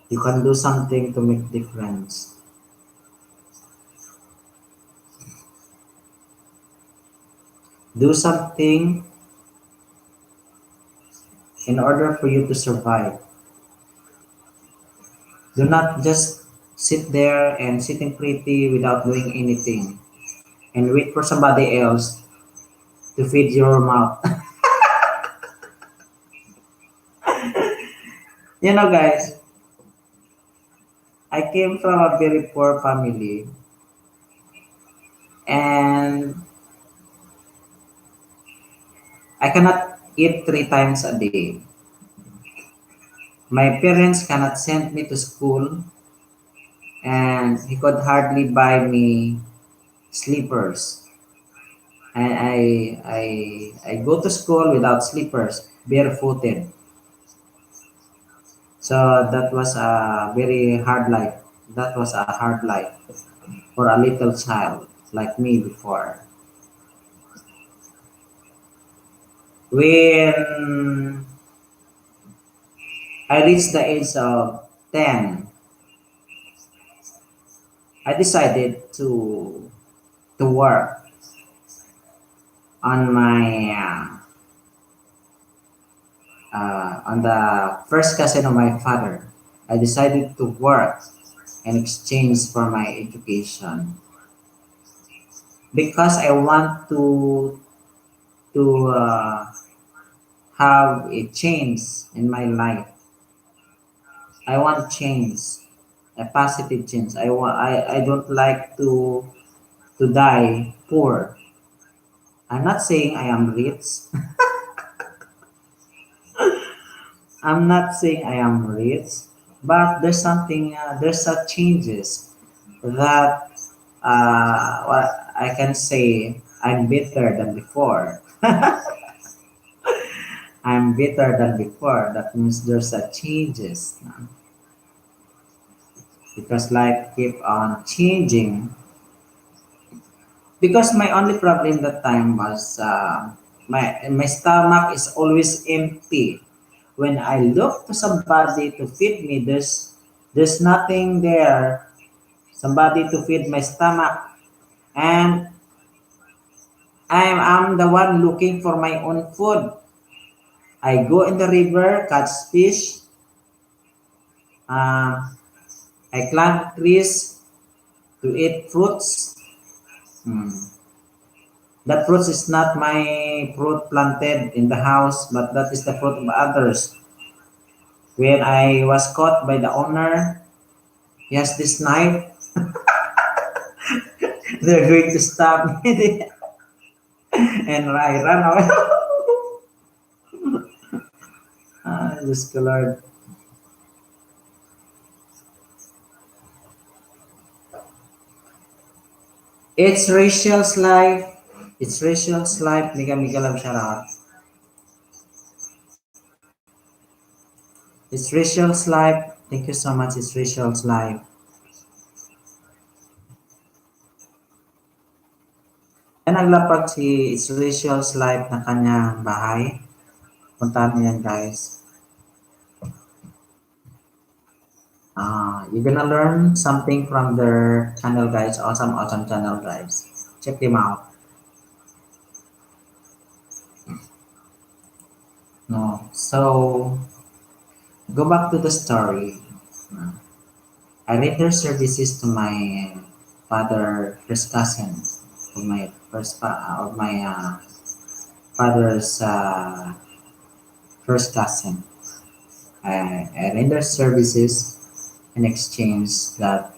You can do something to make difference. Do something in order for you to survive. Do not just sit there and sitting pretty without doing anything and wait for somebody else to feed your mouth. Guys, I came from a very poor family and I cannot eat three times a day. My parents cannot send me to school and he could hardly buy me slippers. And I go to school without slippers, barefooted. So that was a very hard life. That was a hard life for a little child like me before. When I reached the age of 10, I decided to work on my on the first cousin of my father. I decided to work in exchange for my education because I want to have a change in my life. I want change, a positive change. I don't like to die poor. I'm not saying I am rich. I'm not saying I am rich, But there's something, there's a changes that what I can say I'm better than before. I'm better than before. That means there's a changes because life keep on changing. Because my only problem that time was my stomach is always empty. When I look to somebody to feed me, there's nothing there. Somebody to feed my stomach, and I'm the one looking for my own food. I go in the river, catch fish. Uh, I climb trees to eat fruits. Hmm. That fruit is not my fruit planted in the house, but that is the fruit of others. When I was caught by the owner, he has this knife. They're going to stab me, and I ran away. Just Lord. It's Rachel's life. It's Rachel's life. Mega mega love shout out. It's Rachel's life. Thank you so much. It's Rachel's life. And naglapag si It's Rachel's life na kanyang bahay. Puntahan niyo yan guys. You're gonna learn something from their channel guys. Awesome, awesome channel guys. Check them out. No, so go back to the story. I render services to my father, first cousin, of my of my father's first cousin. I render services in exchange that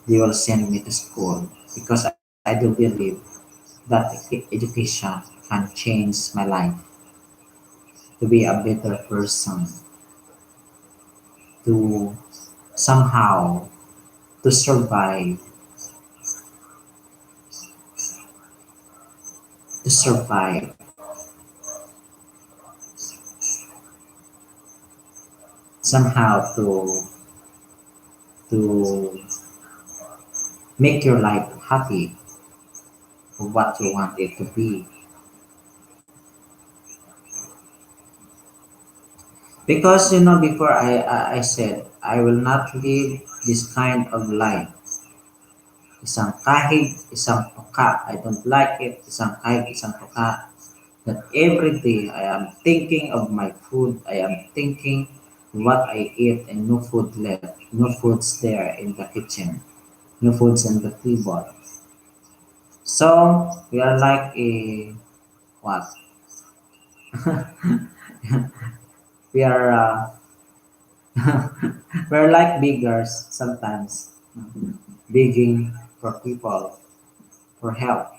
they will send me to school because I do believe that education can change my life to be a better person, to somehow to survive, to survive, somehow to make your life happy for what you want it to be. Because before I said I will not live this kind of life. Isang kahig, isang tuka. I don't like it. Isang kahig, isang tuka. That every day I am thinking of my food. I am thinking what I eat and no food left. No foods there in the kitchen. No foods in the table. So we are like a what? We are we're like beggars sometimes, begging for people for help.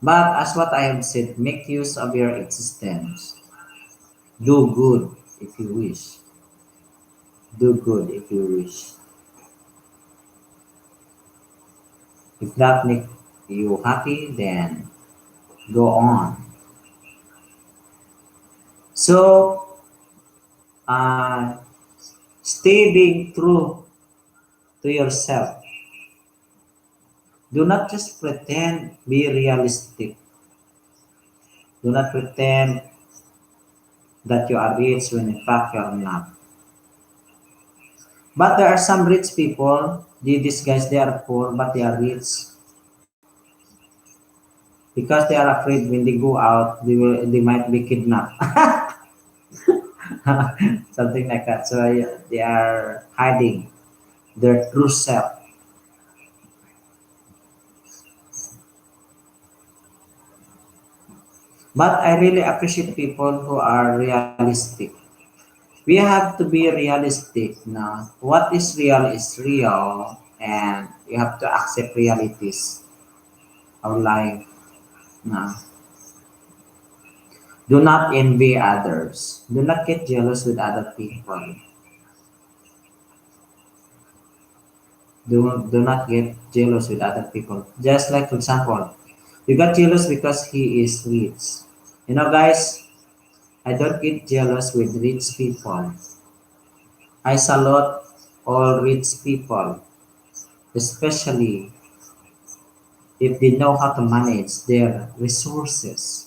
But as what I have said, make use of your existence. Do good if you wish. Do good if you wish. If that make you happy, then go on. So, uh, stay being true to yourself. Do not just pretend, be realistic. Do not pretend that you are rich when in fact you are not. But there are some rich people, these guys, they are poor, but they are rich because they are afraid when they go out, they might be kidnapped. Something like that. So they are hiding their true self. But I really appreciate people who are realistic. We have to be realistic now. What is real, and you have to accept realities of life now. Do not envy others. Do not get jealous with other people. Do not get jealous with other people. Just like, for example, you got jealous because he is rich. You know, guys, I don't get jealous with rich people. I salute all rich people, especially if they know how to manage their resources.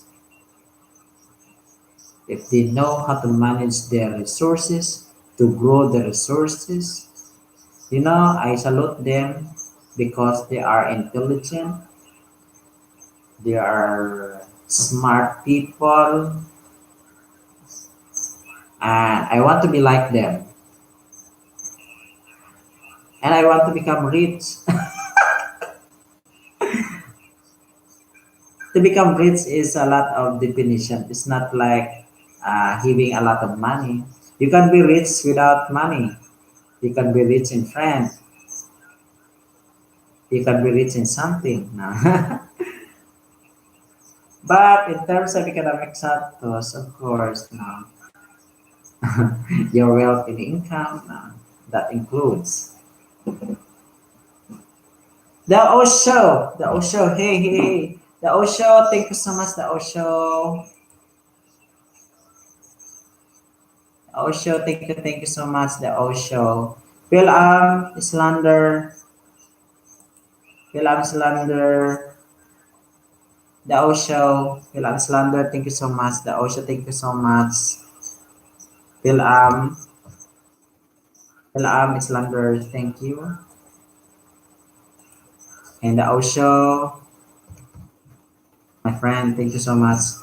If they know how to manage their resources, to grow the resources, you know, I salute them because they are intelligent, they are smart people, and I want to be like them. And I want to become rich. To become rich is a lot of definition. It's not like having a lot of money. You can be rich without money. You can be rich in friends. You can be rich in something. No? But in terms of economic status, of course, no, your wealth and income, no, that includes the Osho. The Osho. Hey, hey, hey. The Osho. Thank you so much, the Osho. Osho, thank you so much, the Osho. Phil Islander, Phil Islander, the Osho, Phil Islander, thank you so much, the Osho, thank you so much. Phil Phil Islander, thank you. And the Osho, my friend, thank you so much.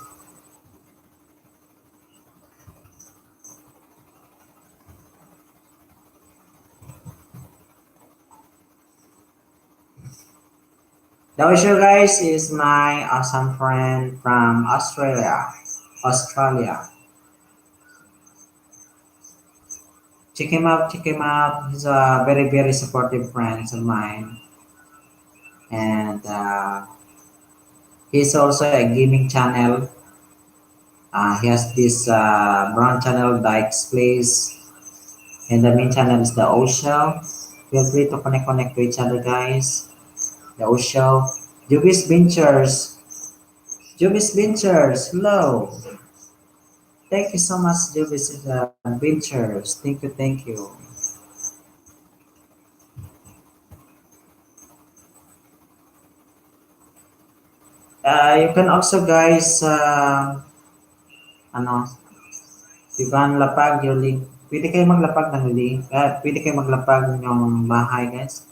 The Osho, guys, is my awesome friend from Australia. Australia. Check him out, check him out. He's a very, very supportive friend of mine. And he's also a gaming channel. He has this brown channel Dykes Place, and the main channel is the Osho. Feel free to connect to each other, guys. The Osho. Jubis Ventures. Jubis Ventures. Hello. Thank you so much, Jubis Ventures. Thank you, thank you. You can also, guys, ano, you can lapag your link. Pwede kayo maglapag ng link. Pwede kayo maglapag ng yung bahay, guys.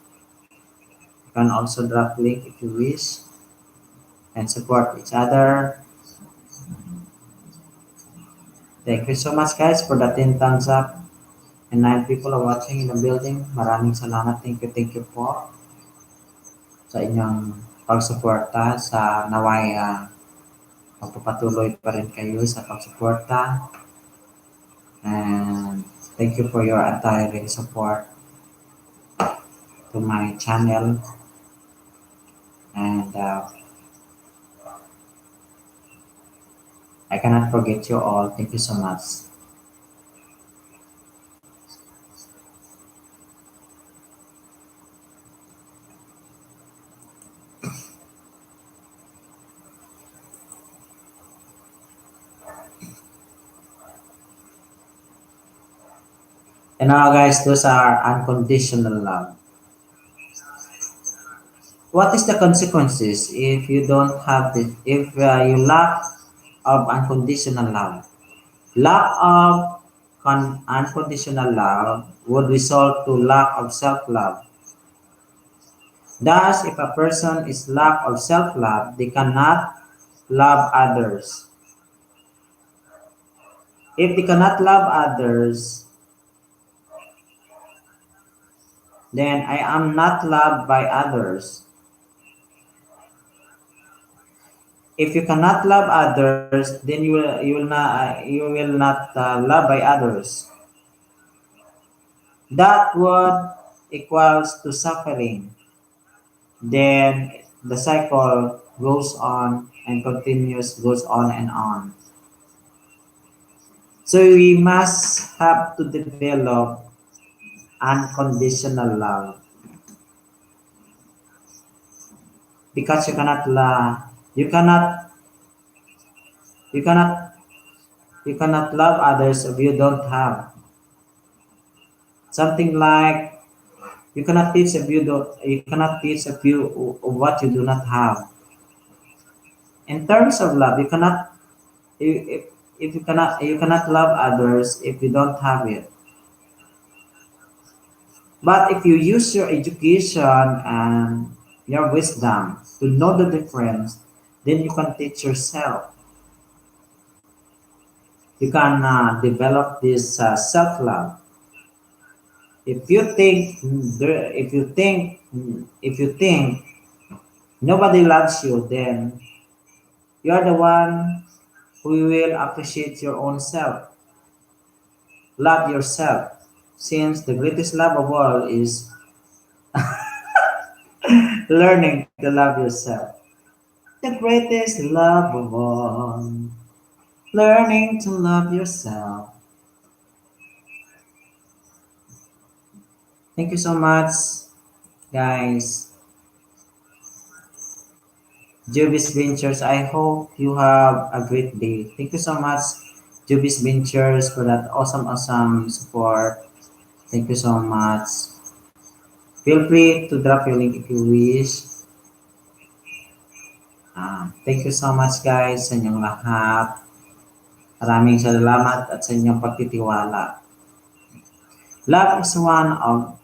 You can also drop link if you wish and support each other. Thank you so much, guys, for the 10 thumbs up and 9 people are watching in the building. Maraming salamat. Thank you po sa inyong pagsuporta sa naway magpapatuloy pa rin kayo sa pagsuporta. And thank you for your untiring support to my channel. And I cannot forget you all. Thank you so much. And now, guys, those are unconditional love. What is the consequences if you don't have this? If you lack of unconditional love? Lack of unconditional love would result to lack of self-love. Thus, if a person is lack of self-love, they cannot love others. If they cannot love others, then I am not loved by others. If you cannot love others, then you will not love by others. That would equals to suffering. Then the cycle goes on and continues, goes on and on. So we must have to develop unconditional love because you cannot you cannot love others if you don't have something like you cannot teach if you what you do not have. In terms of love, you cannot if, if you cannot love others if you don't have it. But if you use your education and your wisdom to know the difference, then you can teach yourself. You can develop this self-love. If you think, if you think nobody loves you, then you are the one who will appreciate your own self. Love yourself, since the greatest love of all is learning to love yourself. The greatest love of all, learning to love yourself. Thank you so much, guys. Jubis Ventures, I hope you have a great day. Thank you so much, Jubis Ventures, for that awesome support. Thank you so much. Feel free to drop your link if you wish. Thank you so much, guys, sa inyong lahat. Maraming salamat at sa inyong pagtitiwala. Love is one of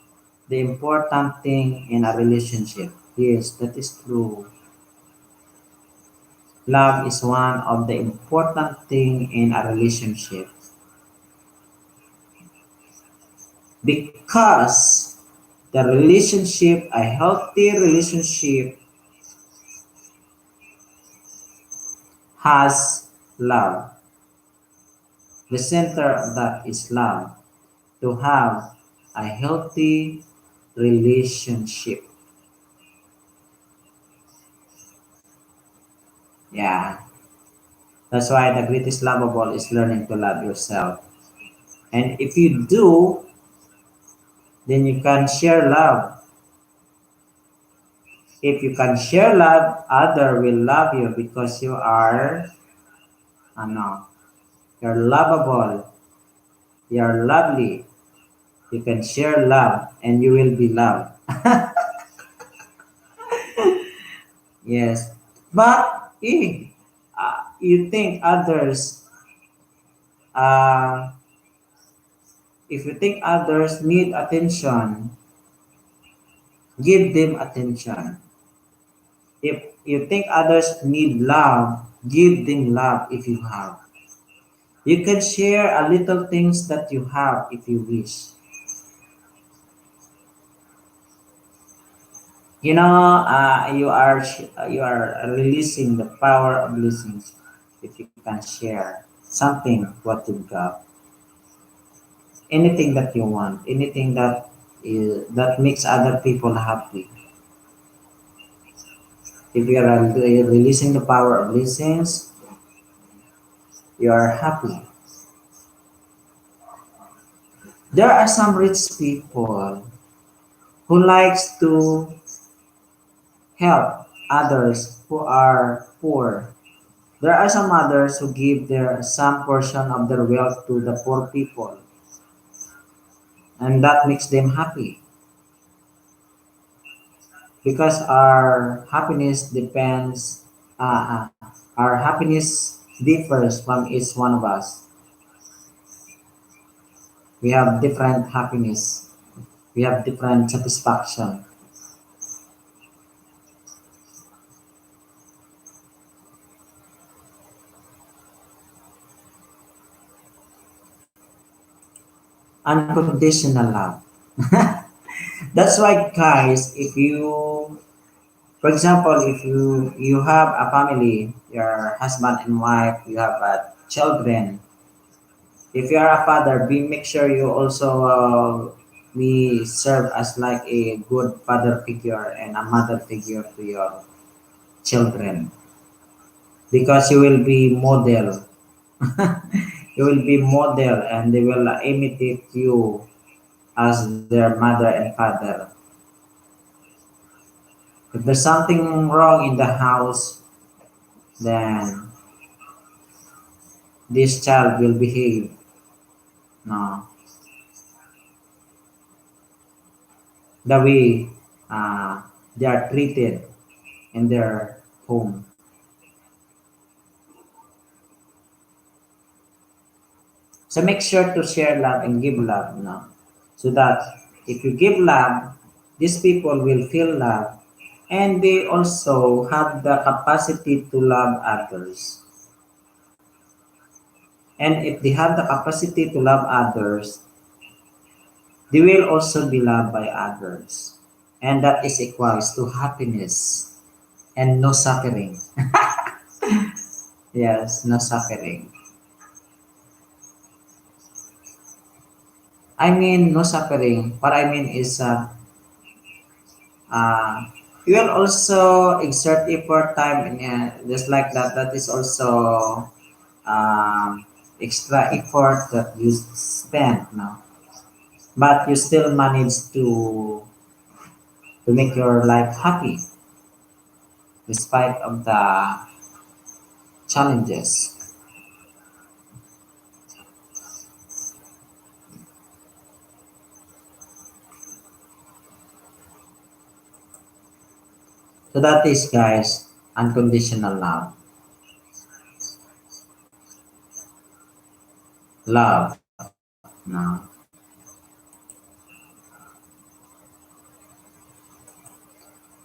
the important thing in a relationship. Yes, that is true. Love is one of the important thing in a relationship because the relationship, a healthy relationship, has love. The center of that is love. To have a healthy relationship. Yeah. That's why the greatest love of all is learning to love yourself. And if you do, then you can share love. If you can share love, other will love you because you are, ano, you're lovable, you're lovely. You can share love and you will be loved. Yes. But you think others, uh, if you think others need attention, give them attention. If you think others need love, give them love if you have. You can share a little things that you have if you wish. You know, you are releasing the power of blessings if you can share something what you've got, anything that you want, anything that makes other people happy. If you are releasing the power of blessings, you are happy. There are some rich people who likes to help others who are poor. There are some others who give their some portion of their wealth to the poor people, and that makes them happy because our happiness differs from each one of us. We have different happiness. We have different satisfaction. Unconditional love. That's why, guys, if you, for example, if you have a family, your husband and wife, you have children. If you are a father, be make sure you also be serve as like a good father figure and a mother figure to your children because you will be model. You will be model and they will imitate you as their mother and father. If there's something wrong in the house, then this child will behave no, the way uh, they are treated in their home. So make sure to share love and give love, no? So that if you give love, these people will feel love and they also have the capacity to love others. And if they have the capacity to love others, they will also be loved by others. And that is equals to happiness and no suffering. Yes, no suffering. I mean, no suffering. What I mean is, uh, you will also exert effort, time, and just like that. That is also extra effort that you spend now, but you still manage to make your life happy despite of the challenges. So that is, guys, unconditional love. Love now.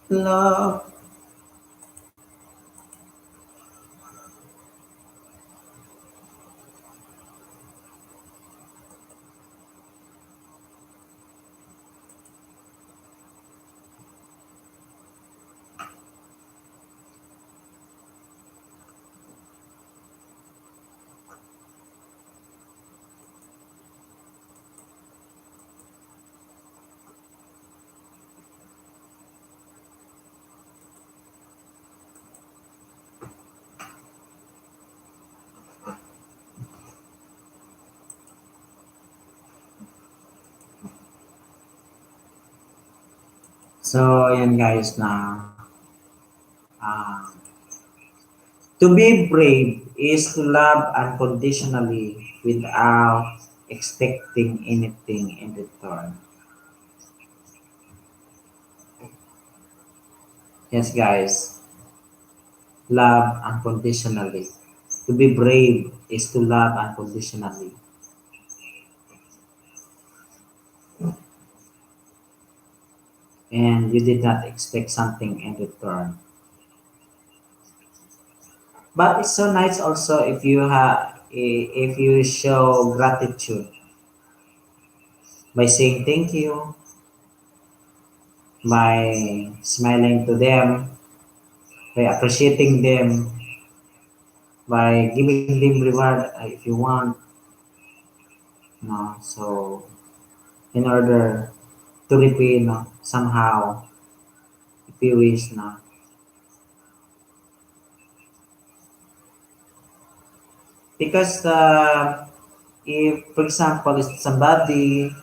Love. So, ayan guys na uh, to be brave is to love unconditionally without expecting anything in return. Yes, guys, love unconditionally. To be brave is to love unconditionally. And you did not expect something in return. But it's so nice also if you have if you show gratitude by saying thank you, by smiling to them, by appreciating them, by giving them reward if you want. No, so in order to repay, no, somehow if you wish, no, because if for example if somebody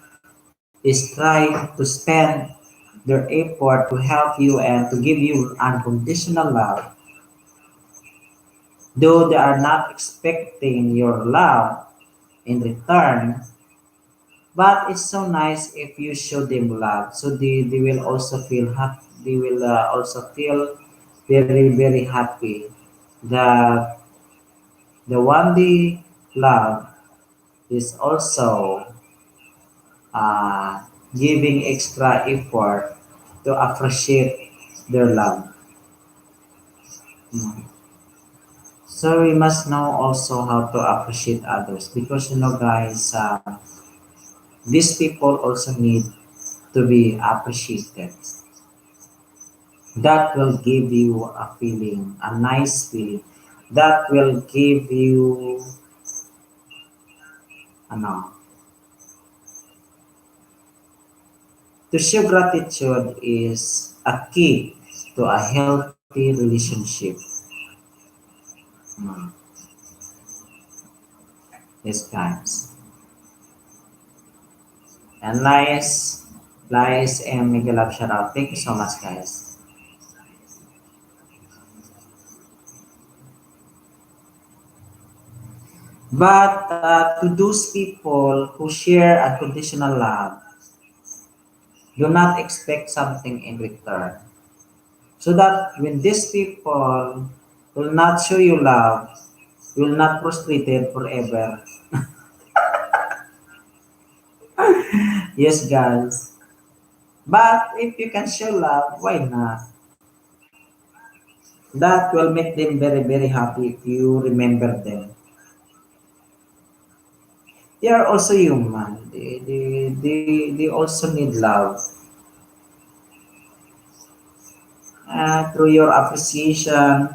is trying to spend their effort to help you and to give you unconditional love, though they are not expecting your love in return, but it's so nice if you show them love. So they will also feel happy. They will also feel very, very happy that the one they love is also uh, giving extra effort to appreciate their love. Mm. So we must know also how to appreciate others because guys, these people also need to be appreciated. That will give you a feeling, a nice feeling. That will give you, ano, to show gratitude is a key to a healthy relationship. Mm. Yes, guys. And Lies and Miguel Love shout out. Thank you so much, guys. But to those people who share unconditional love, do not expect something in return. So that when these people will not show you love, you will not frustrated forever. Yes, guys. But if you can show love, why not? That will make them very, very happy if you remember them. They are also human. They also need love. Through your appreciation,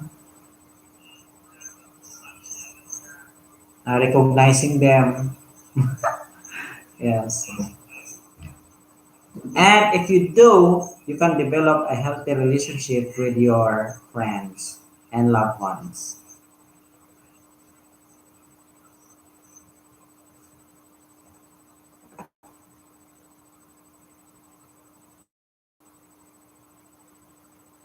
recognizing them. Yes. And if you do, you can develop a healthy relationship with your friends and loved ones.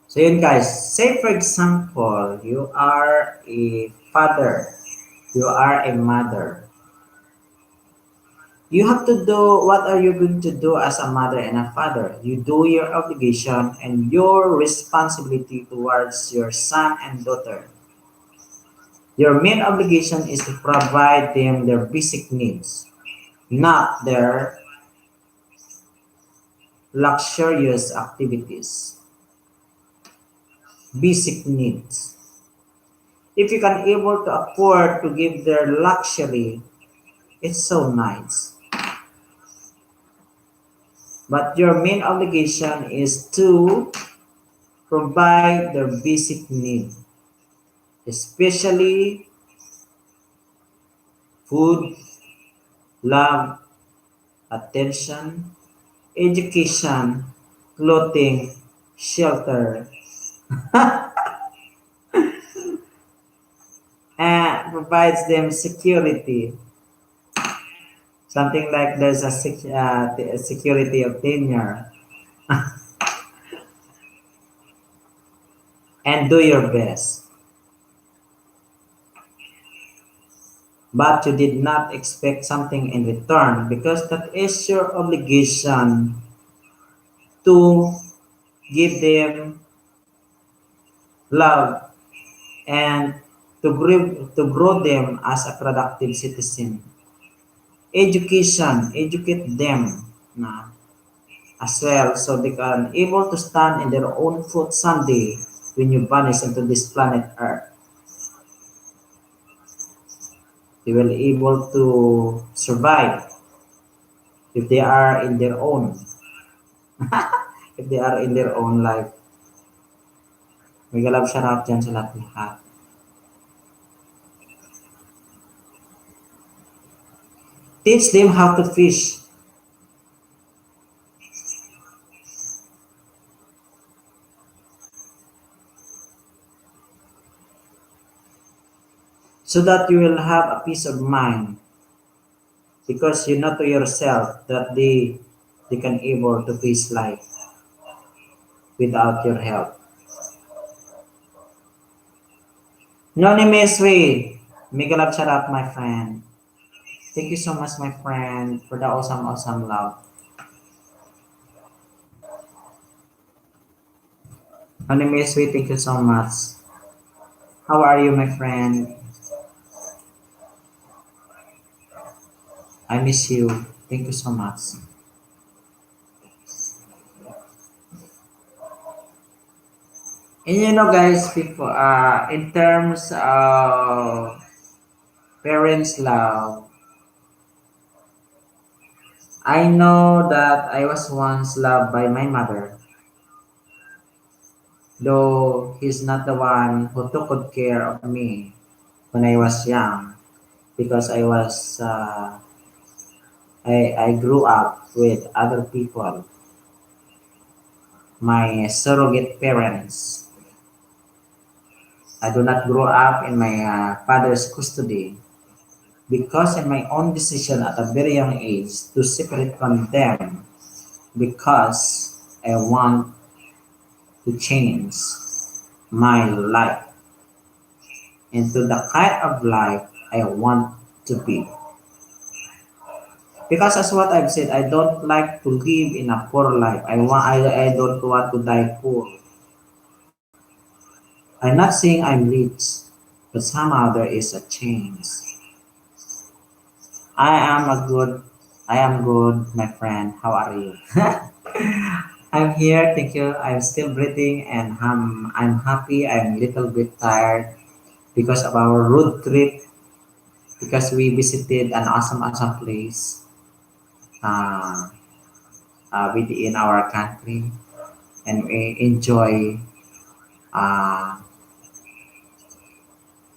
So yun guys, say for example, you are a father, you are a mother. You have to do what are you going to do as a mother and a father? You do your obligation and your responsibility towards your son and daughter. Your main obligation is to provide them their basic needs, not their luxurious activities. Basic needs. If you can able to afford to give their luxury, it's so nice. But your main obligation is to provide their basic need, especially food, love, attention, education, clothing, shelter, and provides them security. Something like there's a security of tenure, and do your best. But you did not expect something in return because that is your obligation to give them love and to grow them as a productive citizen. Education, educate them na, as well so they can able to stand in their own foot someday when you vanish into this planet Earth. They will able to survive if they are in their own, if they are in their own life. May galap shout out dyan sa lahat. Teach them how to fish so that you will have a peace of mind because you know to yourself that they can able to face life without your help. Anonymous way. Make a love shout out, my friend. Thank you so much, my friend, for the awesome, awesome love. Anonymous way, thank you so much. How are you, my friend? I miss you. Thank you so much. And you know, guys, people, in terms of parents' love, I know that I was once loved by my mother, though he's not the one who took good care of me when I was young because I grew up with other people, my surrogate parents. I do not grow up in my father's custody. because in my own decision at a very young age to separate from them because I want to change my life into the kind of life I want to be. Because as what I've said, I don't like to live in a poor life. I don't want to die poor. I'm not saying I'm rich, but somehow there is a change. I am a good I am good, my friend. How are you? I'm here, thank you. I'm still breathing and I'm happy. I'm a little bit tired because of our road trip, because we visited an awesome place uh, within our country, and we enjoy uh,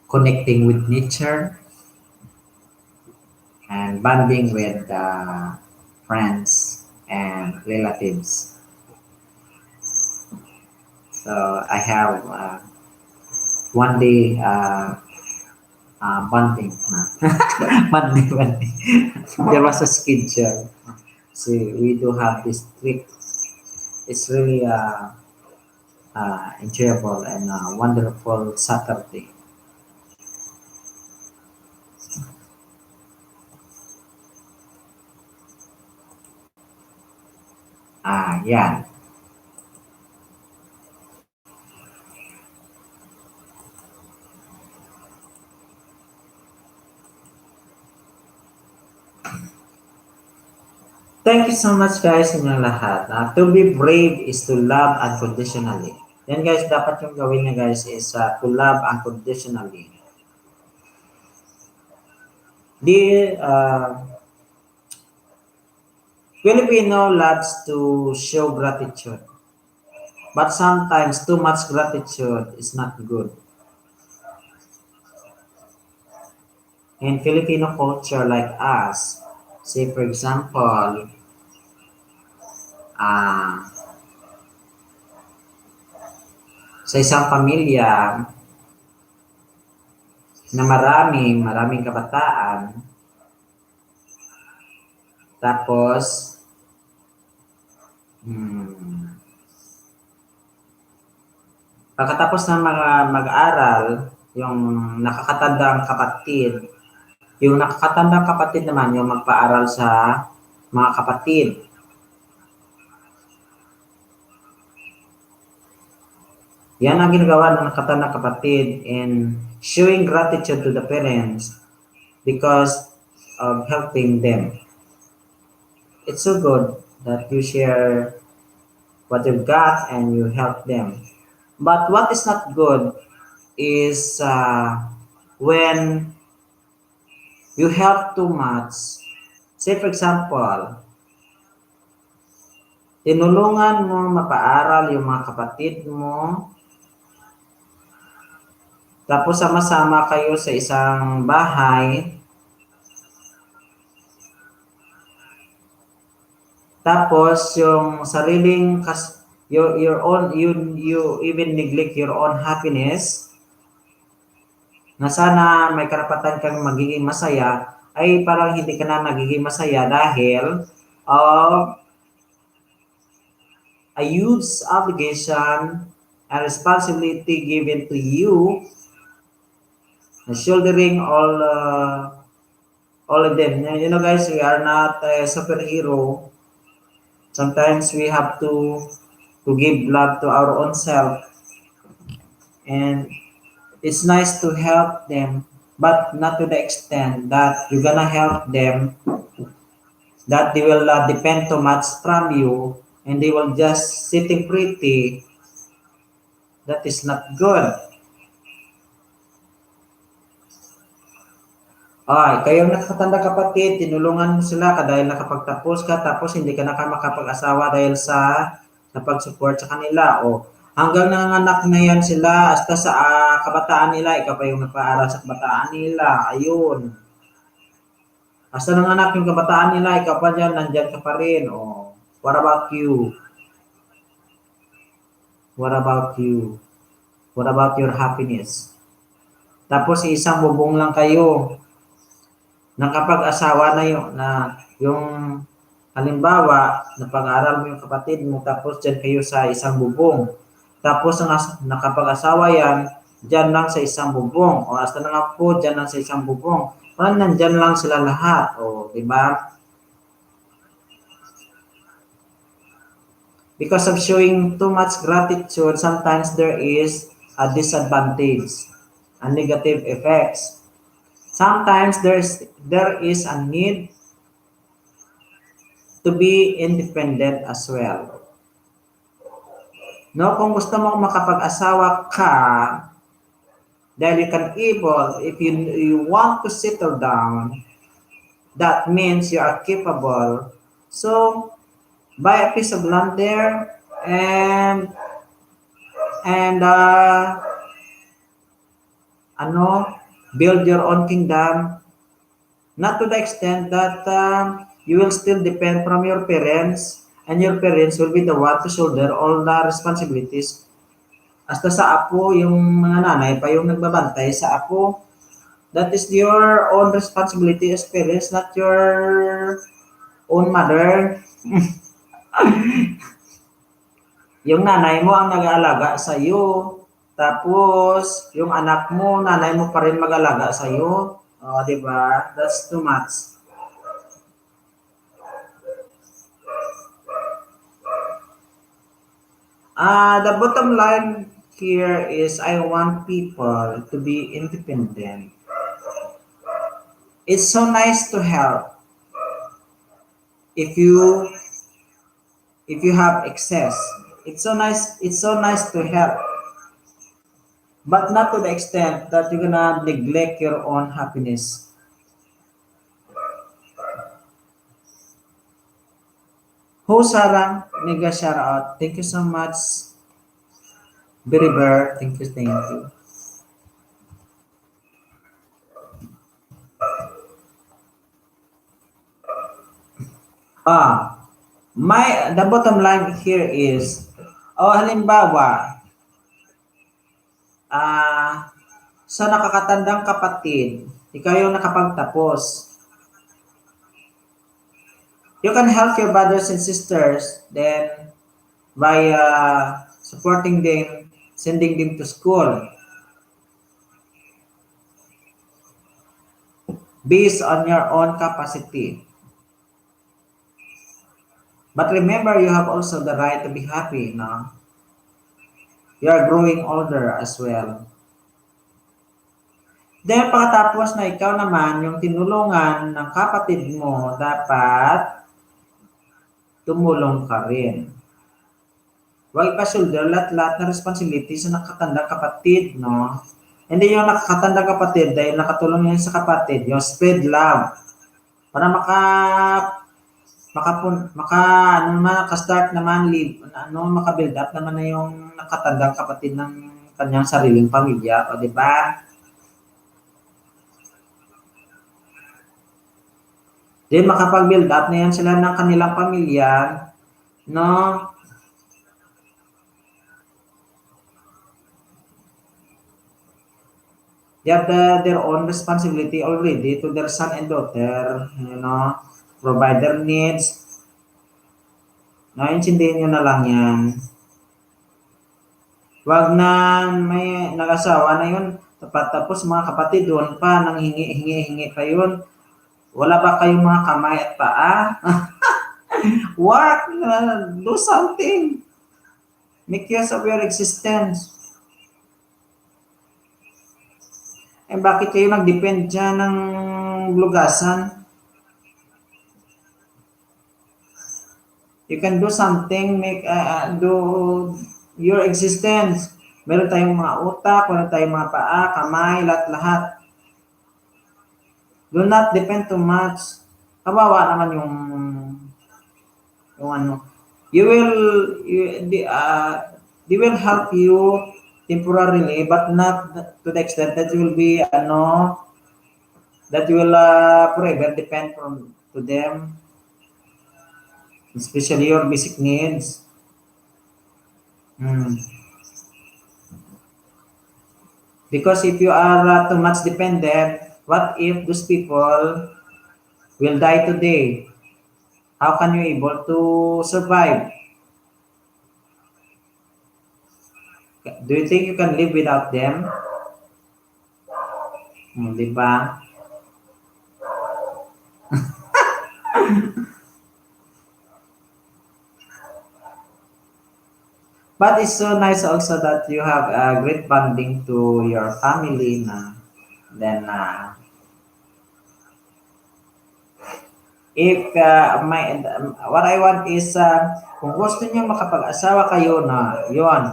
connecting with nature and bonding with friends and relatives. So I have one day bonding. Bonding. There was a schedule. See, we do have this trip. It's really enjoyable and wonderful Saturday. Yeah. Thank you so much guys inyong lahat. To be brave is to love unconditionally. Yan guys, dapat yung gawin niya guys is to love unconditionally. The Filipino loves to show gratitude, but sometimes too much gratitude is not good. In Filipino culture like us, say for example, uh, sa isang pamilya na maraming kabataan, tapos hmm, pagkatapos ng mga mag-aral, yung nakakatandang kapatid, yung nakakatandang kapatid naman yung magpaaral sa mga kapatid. Yan ang ginagawa ng nakakatandang kapatid in showing gratitude to the parents because of helping them. It's so good that you share what you've got and you help them. But what is not good is when you help too much. Say for example, tinulungan mo mapaaral yung mga kapatid mo, tapos sama-sama kayo sa isang bahay, tapos yung sariling your own you even neglect your own happiness na sana may karapatan kang magiging masaya, ay parang hindi ka na nagiging masaya dahil of a huge obligation and responsibility given to you, shouldering all of them. You know, guys, we are not a superhero. Sometimes we have to give love to our own self, and it's nice to help them, but not to the extent that you're gonna help them that they will depend too much from you and they will just sitting pretty. That is not good. Ay, kayong nakakatanda kapatid, tinulungan mo sila dahil nakapagtapos ka tapos hindi ka na makapag-asawa dahil sa pag-support sa kanila. O hanggang nanganak na yan sila hasta sa kabataan nila, ikaw pa yung nagpaaral sa kabataan nila. Ayun. Hasta nanganak yung kabataan nila, ikaw pa dyan, nandyan ka pa rin. O, what about you? What about you? What about your happiness? Tapos isang bubong lang kayo. Nakapag-asawa na yung halimbawa, napag-aral mo yung kapatid mo tapos diyan kayo sa isang bubong. Tapos nakapag-asawa yan, diyan lang sa isang bubong. O hasta na nga po, diyan lang sa isang bubong. Parang nandyan lang sila lahat. O, di ba? Because of showing too much gratitude, sometimes there is a disadvantage, a negative effects. Sometimes there is a need to be independent as well. No, kung gusto mong makapag-asawa ka, dahil you can able, if you want to settle down, that means you are capable. So, buy a piece of land there and ano, build your own kingdom, not to the extent that you will still depend from your parents, and your parents will be the one to shoulder all the responsibilities. Hasta sa apo, yung mga nanay pa yung nagbabantay sa apo. That is your own responsibility as parents, not your own mother. Yung nanay mo ang nag-aalaga sa iyo. Tapos, yung anak mo, nanay mo pa rin mag-alaga sa iyo. Oh, di ba? That's too much. The bottom line here is I want people to be independent. It's so nice to help if you have excess. It's so nice to help, but not to the extent that you're gonna neglect your own happiness. Ho Sarah, mega shout out. Thank you so much. Very Bear, thank you, thank you. Ah, the bottom line here is, halimbawa, ah, sa nakakatandang kapatid, ikaw yung nakapagtapos. You can help your brothers and sisters then by supporting them, sending them to school based on your own capacity. But remember, you have also the right to be happy, no? You are growing older as well. Then pagkatapos na ikaw naman, yung tinulungan ng kapatid mo, dapat tumulong ka rin. Huwag ipa-shoulder lahat ng responsibility sa nakatandang kapatid, no? Hindi yung nakakatandang kapatid dahil nakatulong yun sa kapatid, yung spread love. Para maka-start naman, maka-build up naman na yung nakatandang kapatid ng kanyang sariling pamilya, o di ba? Then makapag-build up na yan sila ng kanilang pamilya, no? They have their own responsibility already to their son and daughter, provide their needs. Naintindihin nyo na lang yan. Wag na may nag-asawa na yun, tapos mga kapatid doon pa, nang hingi pa yun. Wala ba kayong mga kamay at paa? Work! Do something! Make use of your existence. Bakit kayo nag-depend dyan ng lugasan? You can do something, do your existence. Meron tayong mga utak, meron tayong mga paa, kamay, lahat-lahat. Do not depend too much. Kawawa naman yung ano. They will help you temporarily, but not to the extent that you will be, that you will forever depend to them. Especially your basic needs. Because if you are too much dependent, what if those people will die today. How can you able to survive? Do you think you can live without them? Di ba? But it's so nice also that you have a great bonding to your family na then if what I want is kung gusto niyo makapag-asawa kayo na yon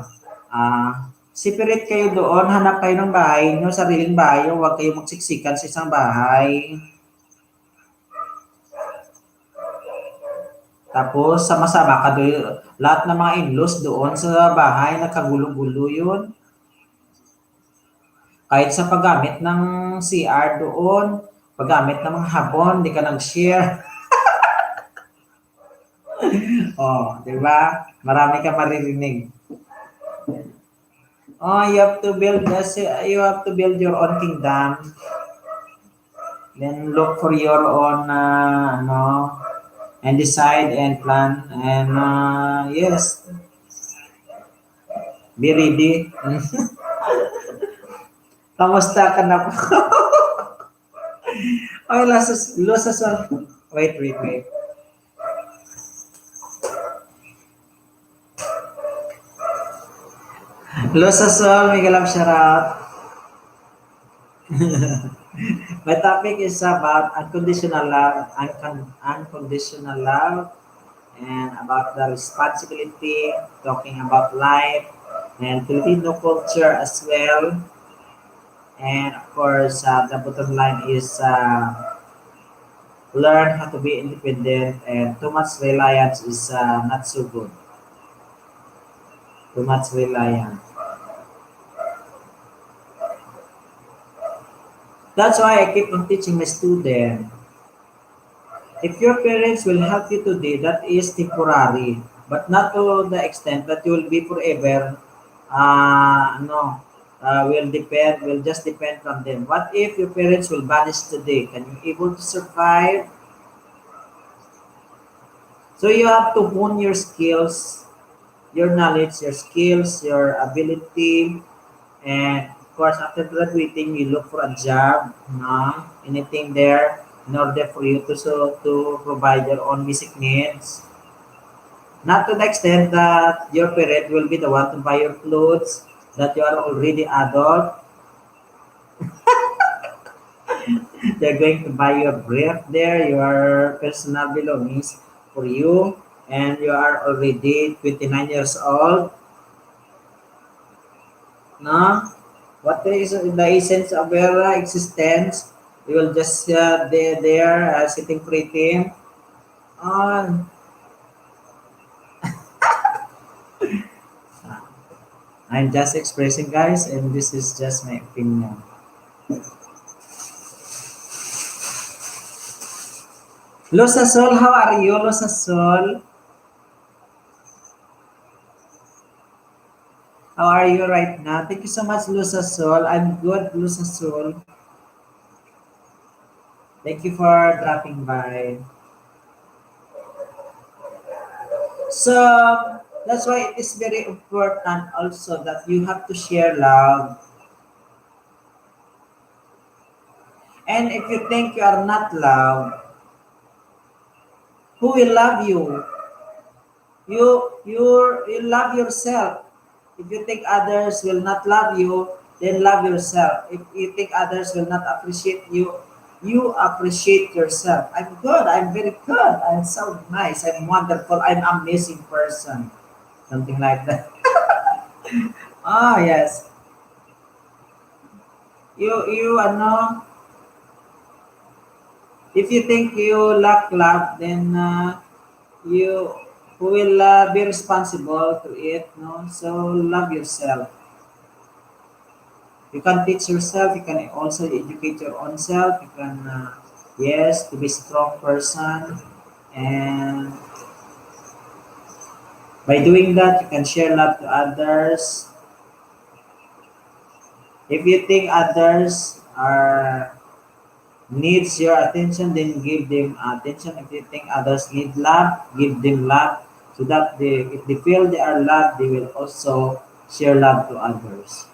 separate kayo doon, hanap kayo ng bahay niyo, sariling bahay, huwag kayo magsiksikan sa isang bahay. Tapos sama-sama ka doon, lahat ng mga in-laws doon sa bahay, nagkagulo-gulo yun. Kahit sa paggamit ng CR doon, paggamit ng mga habon, di ka nag-share. Oh, di ba? Marami ka maririnig. Oh, you have to build your own kingdom. Then look for your own and decide and plan and yes, be ready. Kamusta ka na po? Ay, losas. Wait. Losas all, Miguel Am Sharat. My topic is about unconditional love, unconditional love, and about the responsibility, talking about life, and Filipino culture as well. And of course, the bottom line is learn how to be independent, and too much reliance is not so good. Too much reliance. That's why I keep on teaching my student. If your parents will help you today, that is temporary, but not to the extent that you will be forever. No, will just depend from them. What if your parents will vanish today? Can you able to survive? So you have to hone your skills, your knowledge, your skills, your ability, and of course, after graduating, you look for a job, anything there, in order for you to provide your own basic needs. Not to the extent that your parent will be the one to buy your clothes, that you are already adult. They're going to buy your brief there, your personal belongings for you, and you are already 29 years old. No? What is the essence of your existence? You will just there sitting pretty. Uh, I'm just expressing, guys, and this is just my opinion. Losa Sol, how are you, Losa Sol? How are you right now? Thank you so much, Losa Sol. I'm good, Losa Sol. Thank you for dropping by. So that's why it is very important also that you have to share love. And if you think you are not loved, who will love you? You love yourself. If you think others will not love you, then love yourself. If you think others will not appreciate you, you appreciate yourself. I'm good. I'm very good. I'm so nice. I'm wonderful. I'm amazing person. Something like that. Ah, yes. You if you think you lack love, then you who will be responsible to it. No, so love yourself. You can teach yourself. You can also educate your own self. You can yes to be strong person, and by doing that, you can share love to others. If you think others are needs your attention, then give them attention. If you think others need love, give them love, so that if they feel they are loved, they will also share love to others.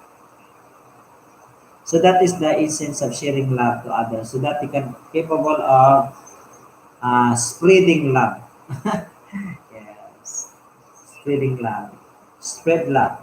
So that is the essence of sharing love to others, so that they can capable of spreading love. Yes, spreading love, spread love.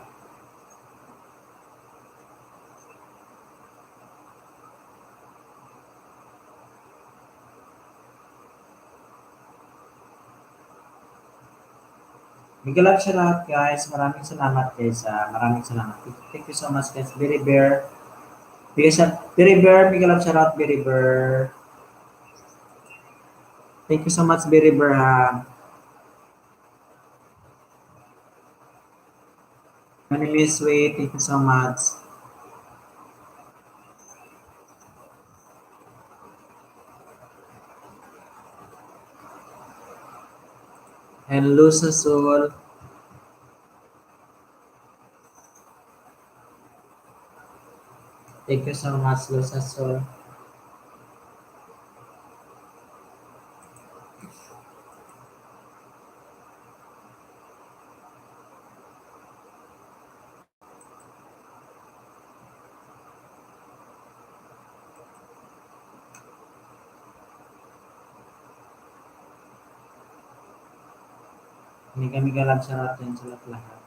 Miguel up siya lahat guys. Maraming salamat guys. Maraming salamat. Thank you so much guys. Very Bear. Very Bear. Miguel up siya lahat. Very Bear. Thank you so much Very Bear ha. My name is Wade. Thank you so much. And Lusa Soul. Thank you so much Lusa Soul. Mega love sa lahat yan sa lahat.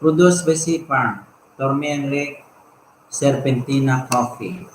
Produced by Sea Farm. Tormenric Serpentina Coffee.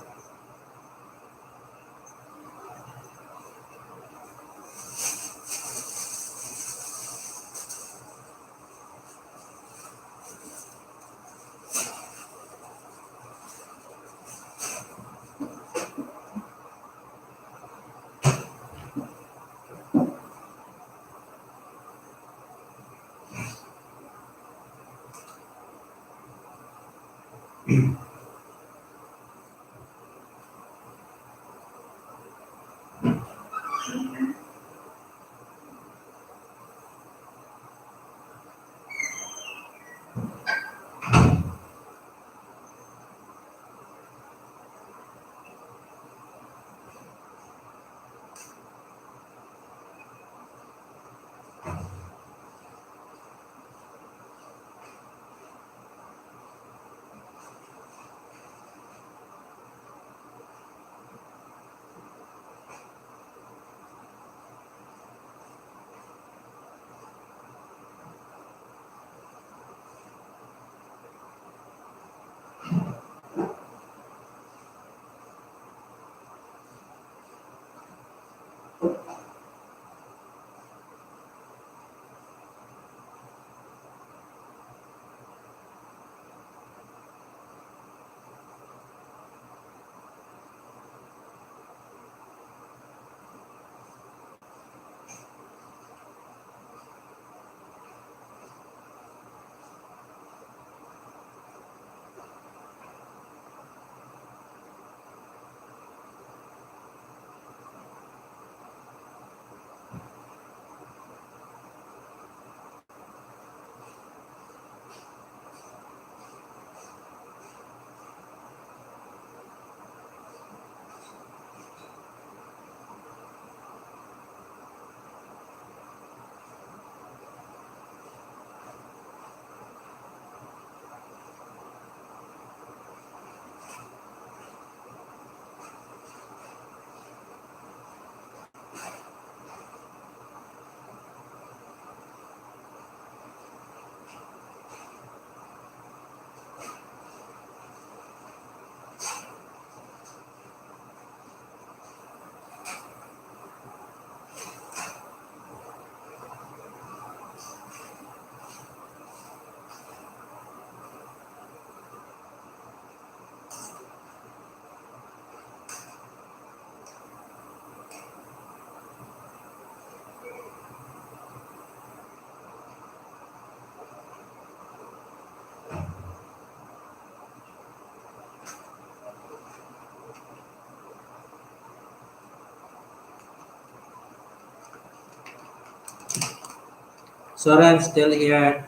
Sorry, I'm still here.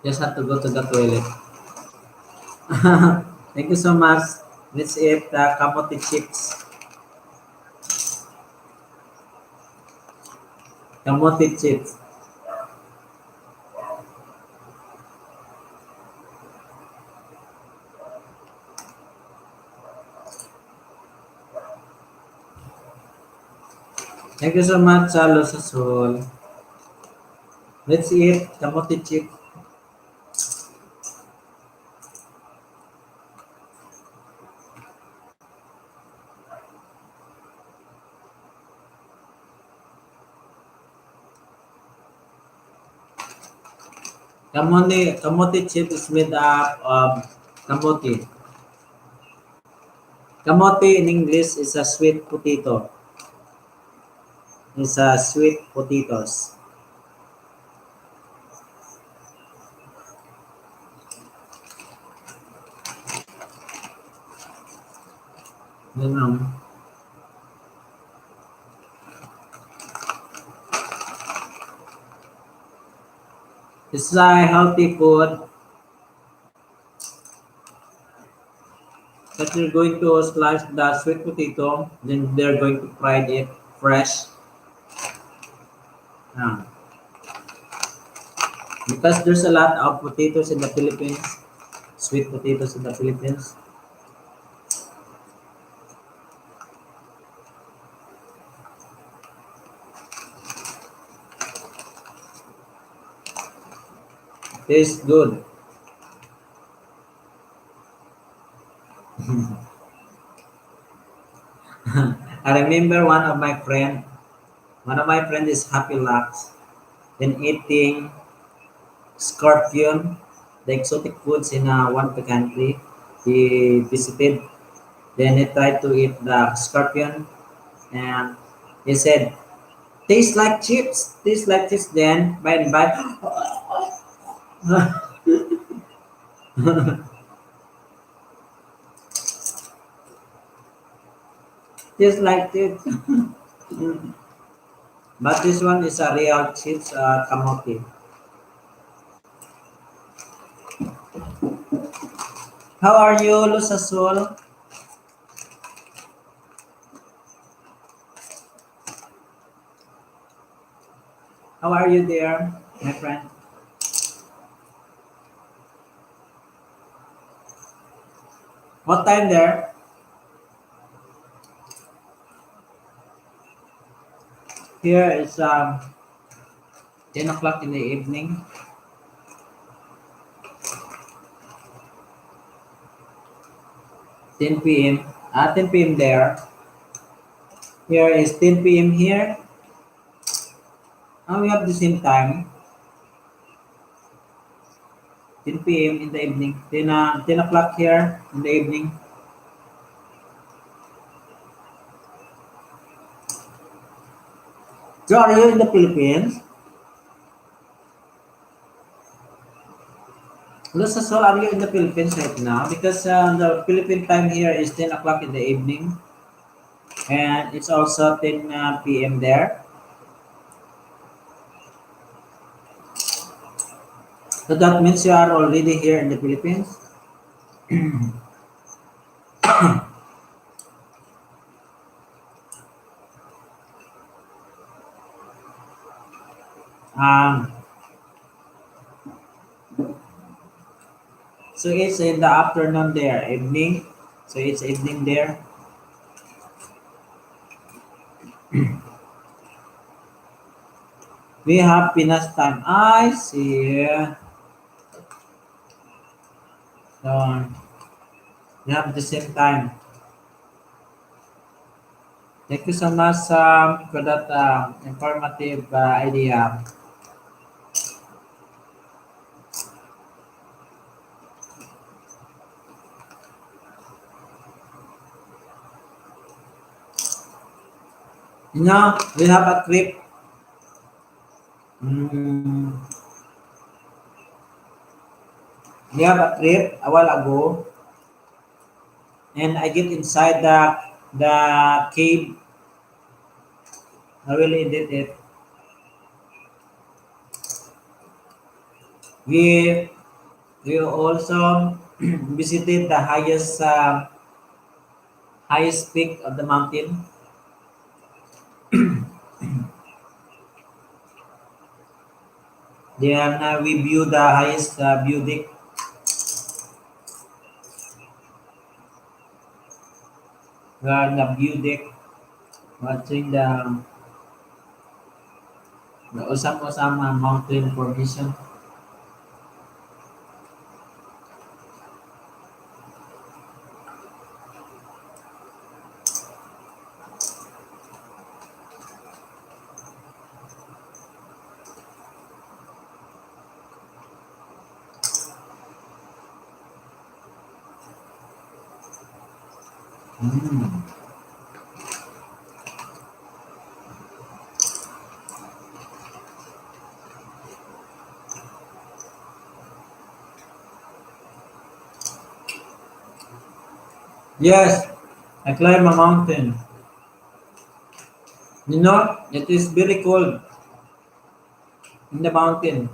Just have to go to the toilet. Thank you so much. Let's eat the kamote chips. Kamote chips. Thank you so much, Los Azul. Let's eat kamote chips. Kamote chip is made up of kamote. Kamote in English is a sweet potato. It's a sweet potatoes. You know, it's a healthy food that you're going to slice the sweet potato, then they're going to fry it fresh. Uh, because there's a lot of potatoes in the Philippines, sweet potatoes in the Philippines. Tastes good. I remember one of my friend is Happy Lux, then eating scorpion, the exotic foods in one of the country he visited. Then he tried to eat the scorpion, and he said, "Tastes like chips. Tastes like chips." Then by and by, Just like it. Mm. But this one is a real cheese kamote. How are you, Lusasol? How are you there, my friend? What time there? Here is 10 o'clock in the evening. 10 p.m. 10 p.m. there. Here is 10 p.m. here. We have the same time. 10 p.m. in the evening. 10 o'clock here in the evening. So are you in the Philippines? Lusasol, are you in the Philippines right now? Because the Philippine time here is 10 o'clock in the evening. And it's also 10 p.m. there. So that means you are already here in the Philippines. Um, so it's in the afternoon there, evening. So it's evening there. We have Pinas time. I see. So we have the same time. Thank you so much for that informative idea. You know, we have a trip. Mm, we have a trip a while ago, and I get inside the cave. I really did it. We we also visited the highest peak of the mountain. Then we view the highest view deck, the view deck, watching the Osama mountain formation. Mm. Yes, I climb a mountain. You know, it is very cold in the mountain.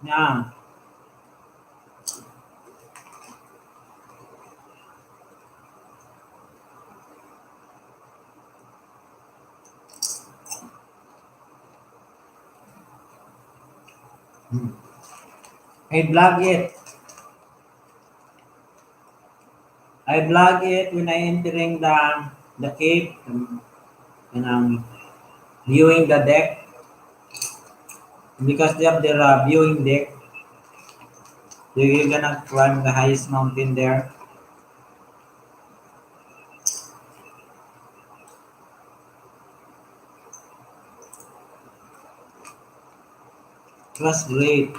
Yeah. Mm. I vlog it. I vlog it when I entering the cave and I'm viewing the deck because they have their viewing deck. You're gonna climb the highest mountain there. It was great.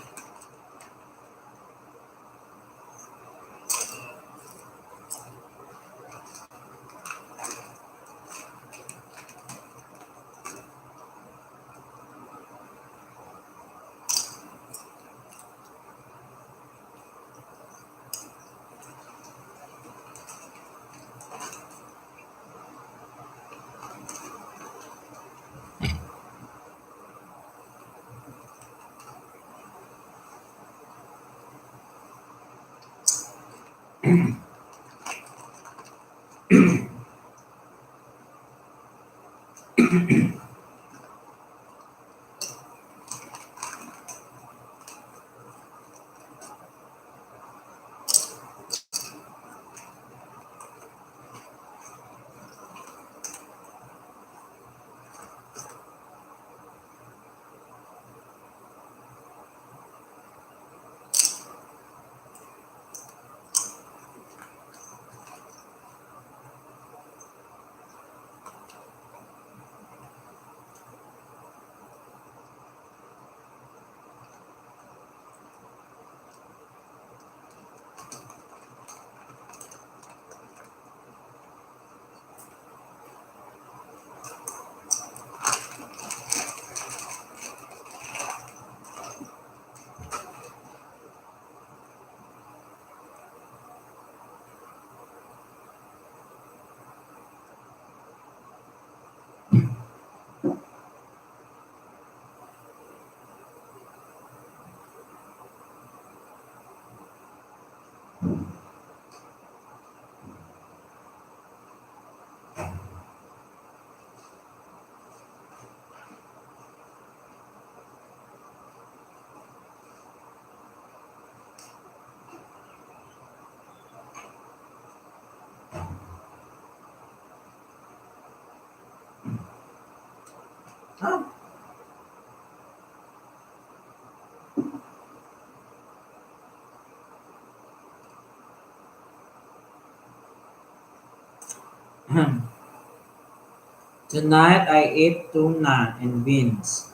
Tonight I ate tuna and beans.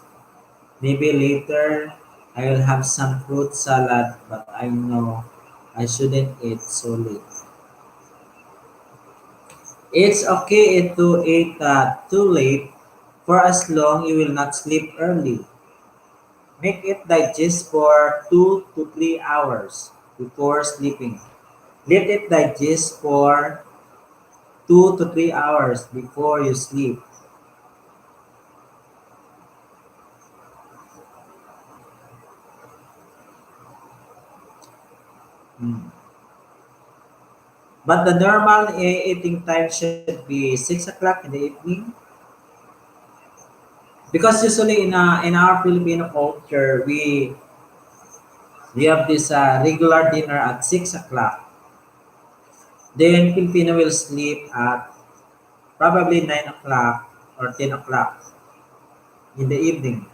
Maybe later I will have some fruit salad, but I know I shouldn't eat so late. It's okay to eat too late for as long you will not sleep early. Make it digest for 2 to 3 hours before sleeping. Let it digest for 2 to 3 hours before you sleep. Mm. But the normal eating time should be 6 o'clock in the evening because usually in our Filipino culture we have this regular dinner at 6 o'clock. Then Filipino will sleep at probably 9 o'clock or 10 o'clock in the evening.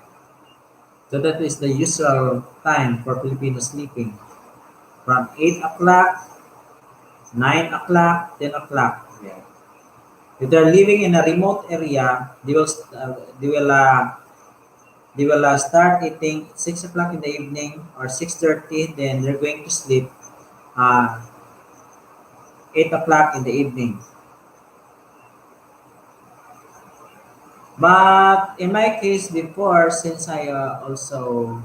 So that is the usual time for Filipino sleeping from 8 o'clock, 9 o'clock, 10 o'clock. Yeah. If they're living in a remote area, they will start eating 6 o'clock in the evening or 6:30. Then they're going to sleep uh, 8 o'clock in the evening. But in my case before, since I also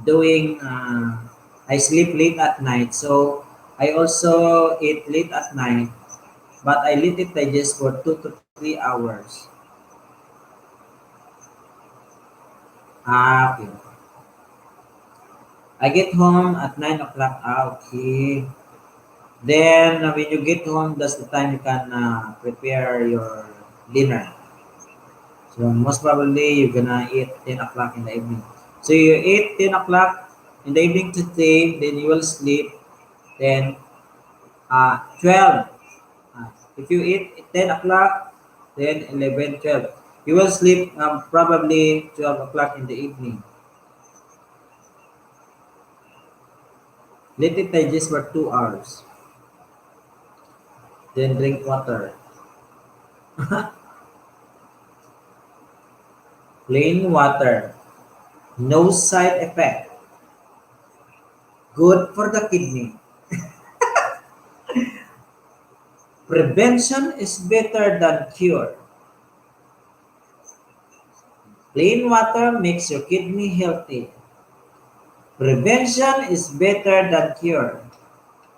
doing, I sleep late at night, so I also eat late at night. But I let it digest for 2 to 3 hours. Okay. I get home at 9 o'clock. Okay. Then when you get home, that's the time you can prepare your dinner. So most probably you're gonna eat 10 o'clock in the evening. So you eat 10 o'clock in the evening today, then you will sleep. Then 12. If you eat 10 o'clock, then 11, 12. You will sleep probably 12 o'clock in the evening. Let it digest for 2 hours. Then drink water. Plain water. No side effect. Good for the kidney. Prevention is better than cure. Plain water makes your kidney healthy. Prevention is better than cure.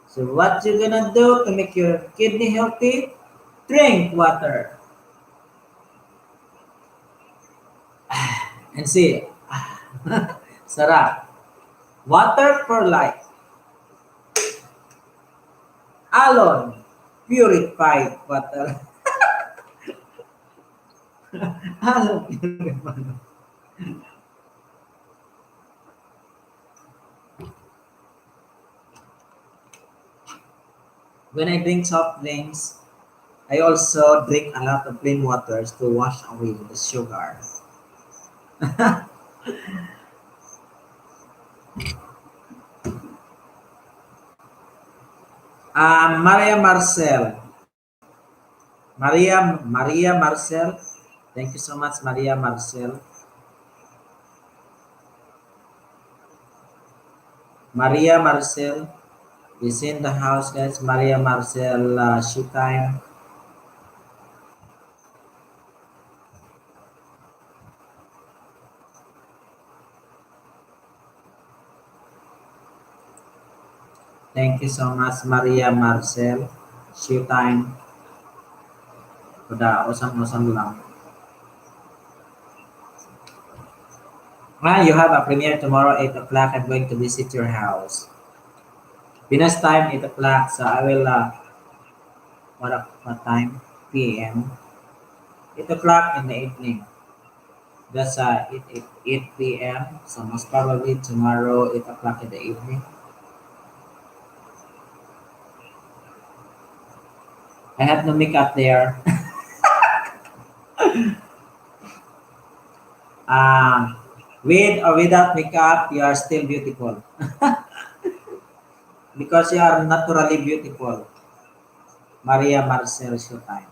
So what you gonna do to make your kidney healthy? Drink water. And see, sarap. Water for life. Alon, purified water. Alon, purified. When I drink soft drinks, I also drink a lot of plain waters to wash away the sugar. Maria Marcel. Maria Marcel. Thank you so much, Maria Marcel. Maria Marcel is in the house, guys. Maria Marcel, shoot time. Thank you so much, Maria Marcel. Shoot time. Pada awesome lang. You have a premiere tomorrow, 8 o'clock. I'm going to visit your house. Pinas time, 8 o'clock. So I will, what time? PM. 8 o'clock in the evening. That's 8 p.m. So most probably tomorrow, 8 o'clock in the evening. I have no makeup there. uh, with or without makeup, you are still beautiful. Because you are naturally beautiful. Maria Marcel Showtime.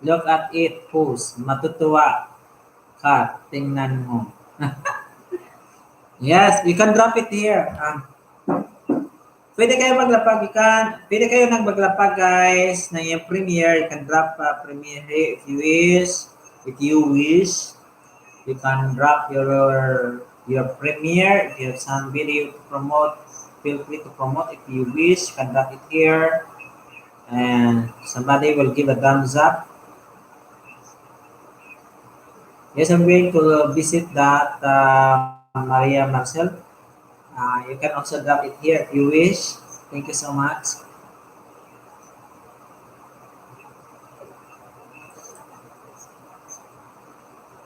Look at it, post. Matutuwa ka. Tingnan mo. Yes, you can drop it here. Pwede kayo maglapag. Pwede kayo maglapag, guys, na yung premiere. You can drop premiere here if you wish. If you wish, you can drop your premiere. If you have some video to promote, feel free to promote if you wish. You can drop it here. And somebody will give a thumbs up. Yes, I'm going to visit that Maria Marcel. You can also drop it here if you wish. Thank you so much.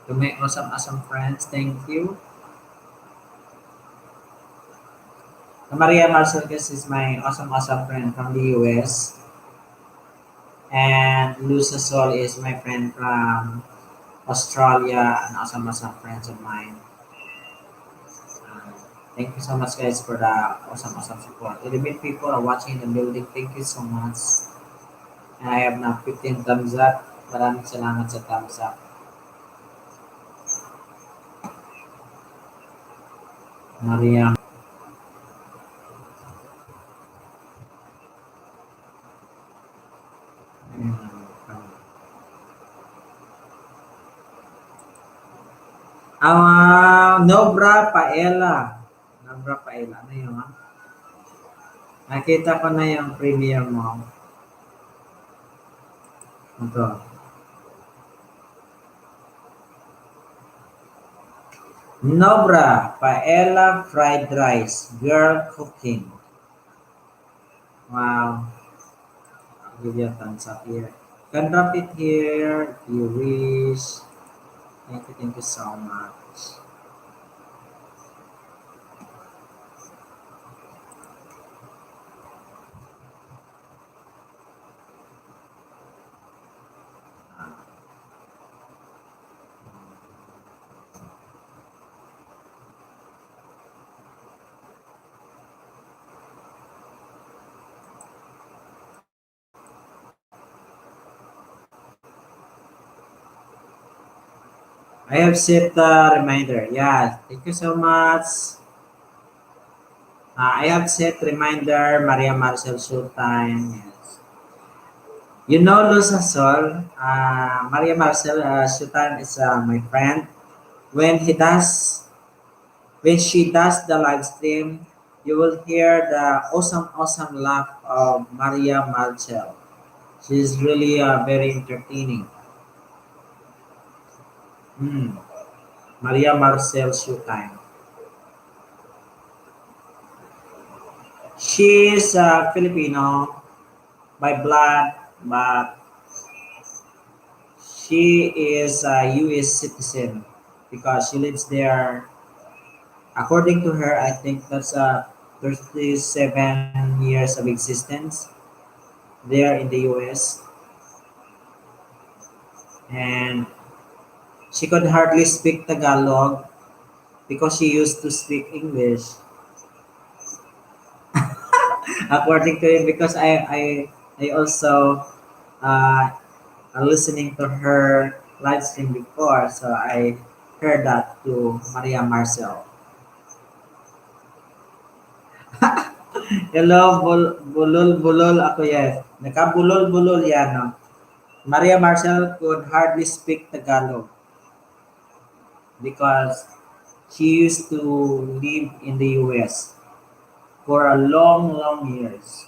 To my awesome friends, thank you. Maria Marcel is my awesome friend from the US. And Lucia Sol is my friend from Australia, and awesome friends of mine. Uh, Thank you so much, guys, for the awesome support. 11 people are watching the building. Thank you so much. And I have now 15 thumbs up. Maraming salamat sa thumbs up. Maria. Nobra Paella. Nobra Paella. Ano yun? Nakita ko na yung premiere mo. Ito. Nobra Paella Fried Rice. Girl Cooking. Wow. I'll give you a thumbs up here. You can drop it here if you wish. Thank you so much. I have set a reminder. Yeah, thank you so much. I have set reminder, Maria Marcel Showtime. Yes. You know Lusa Sol, Maria Marcel Showtime is my friend. When he does, when she does the live stream, you will hear the awesome laugh of Maria Marcel. She's really very entertaining. Hmm. Maria Marcel Showtime. She is Filipino by blood, but she is a U.S. citizen because she lives there. According to her, I think that's 37 years of existence there in the U.S. And she could hardly speak Tagalog because she used to speak English. According to him, because I also uh, listening to her live stream before, so I heard that to Maria Marcel. Hello, bulol ako yes. Nakabulol-bulol yan. No? Maria Marcel could hardly speak Tagalog because she used to live in the US for a long, long years.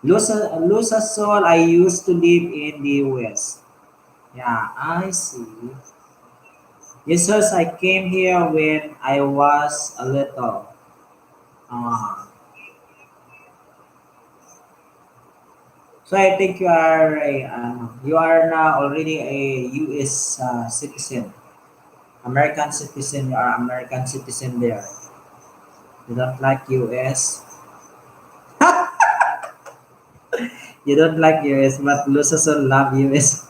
Lusa Sol, I used to live in the US. Yeah, I see. Yes, sir, I came here when I was a little. Uh, so I think you are now already a U.S. Citizen, American citizen. You are American citizen there. You don't like U.S. You don't like U.S. but Lusason love U.S.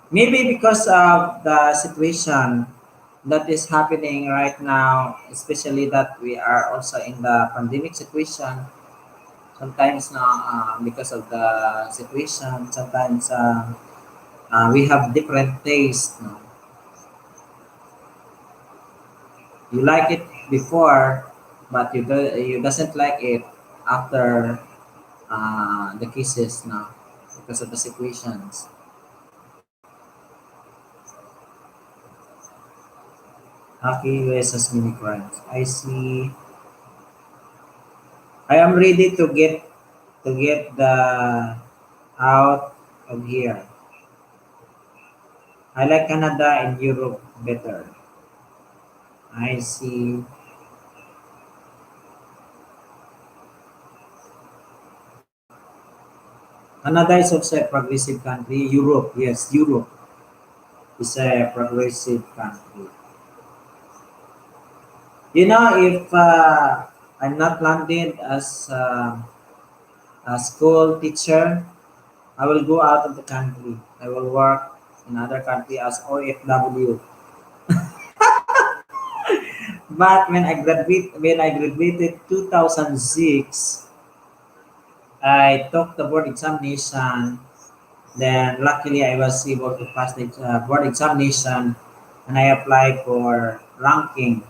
Maybe because of the situation that is happening right now, especially that we are also in the pandemic situation. Sometimes na because of the situation, sometimes we have different tastes. No? You like it before, but you doesn't like it after the kisses now because of the situations. Hockey versus mini crimes. I see. I am ready to get the out of here. I like Canada and Europe better. I see. Canada is also a progressive country. Europe, yes, Europe is a progressive country. You know, if I'm not landed as a school teacher, I will go out of the country. I will work in other country as OFW. But when I graduated 2006, I took the board examination. Then luckily I was able to pass the board examination, and I applied for ranking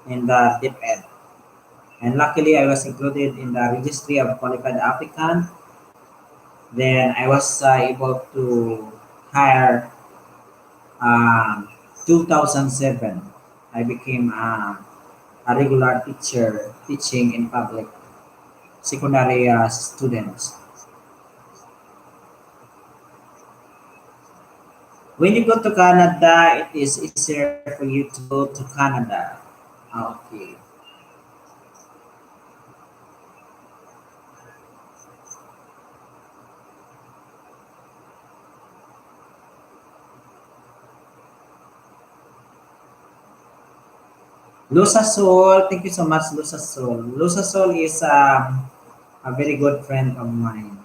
in the DepEd. And luckily I was included in the registry of qualified applicant. Then I was able to hire 2007. I became a regular teacher teaching in public secondary students. When you go to Canada, it is easier for you to go to Canada. Okay. Lusasol, thank you so much, Lusasol. Lusasol is a very good friend of mine.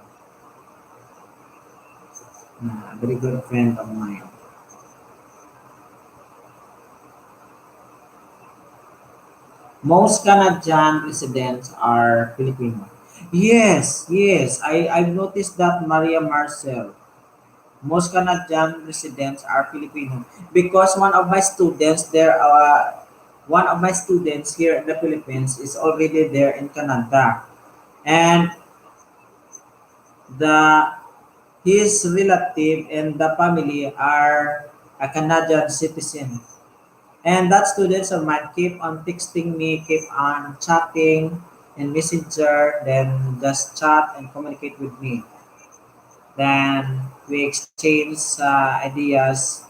A very good friend of mine. Most Canadian residents are Filipino. Yes, yes. I've noticed that Maria Marcel. Most Canadian residents are Filipino because one of my students here in the Philippines is already there in Canada, and the his relative and the family are a Canadian citizen. And that students of mine keep on texting me, keep on chatting in Messenger, then just chat and communicate with me. Then we exchange ideas.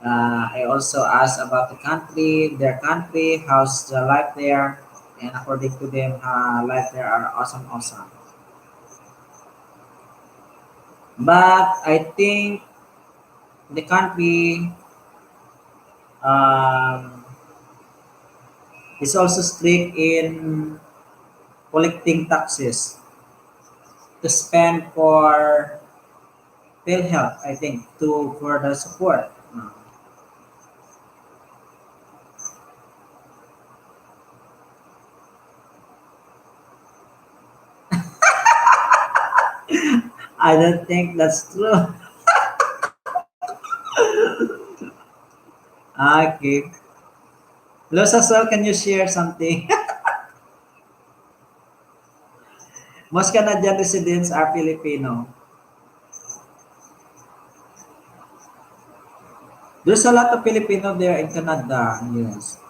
I also ask about the country, their country, how's the life there, and according to them, life there are awesome, awesome. But I think the country um, is also strict in collecting taxes to spend for PhilHealth, I think, to for the support. I don't think that's true. Okay. Los as well, can you share something? Most Canadian residents are Filipino. There's a lot of Filipino there in Canada. Yes.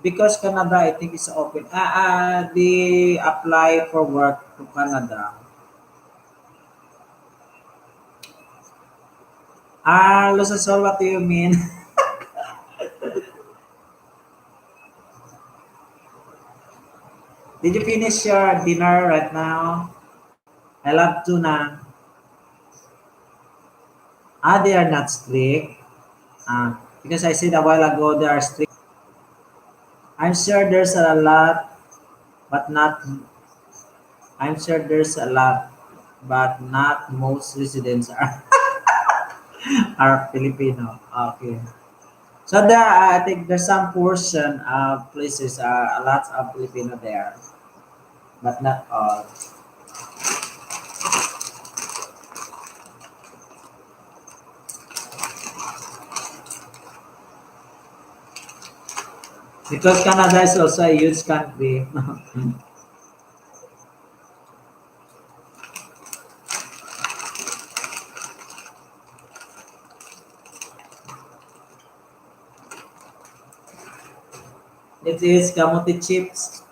Because Canada, I think, is open. They apply for work to Canada. Los as well, what do you mean? Did you finish your dinner right now? I love tuna. They are not strict. Because I said a while ago they are strict. I'm sure there's a lot, but not. I'm sure there's a lot, but not most residents are are Filipino. Okay. So there, I think there's some portion of places are a lot of Filipino there, but not all. Because Canada is also a huge country. It is kamuti chips.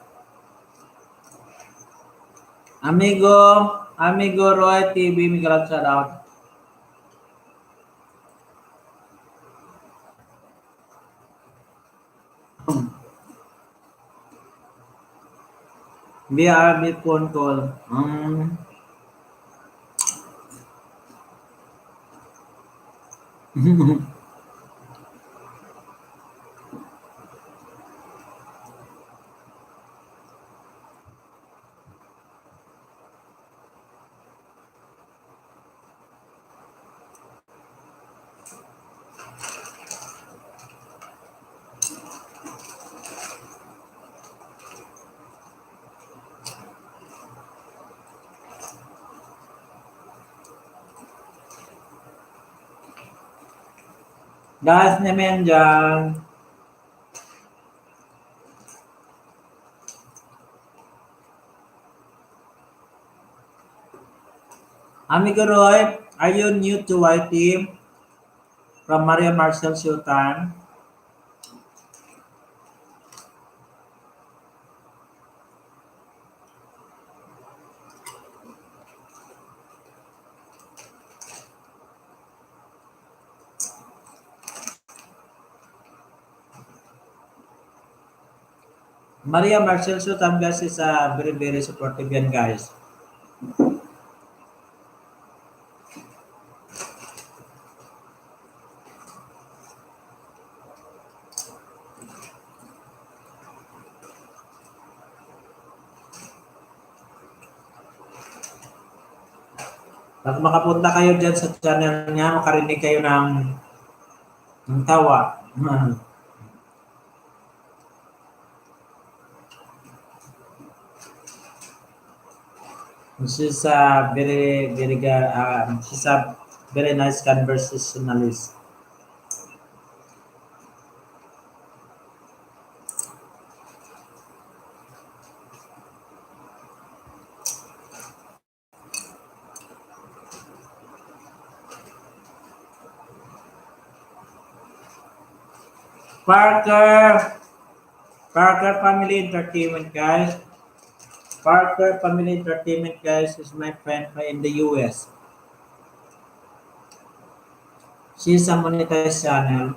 Amigo, amigo Roy TV, Miguel shout out. Via may phone call. Guys naman dyan. Amigo Roy, are you new to Y team from Maria Marcel Sultan? Maria Marcel Sultan guys is very very supportive yan guys. Pag makapunta kayo dyan sa channel niya, makarinig kayo ng tawa. She's a very very good. She's a very nice conversationalist. Parker, Parker Family Entertainment, guys. Parker Family Entertainment, guys, is my friend in the US. She's a monetized channel.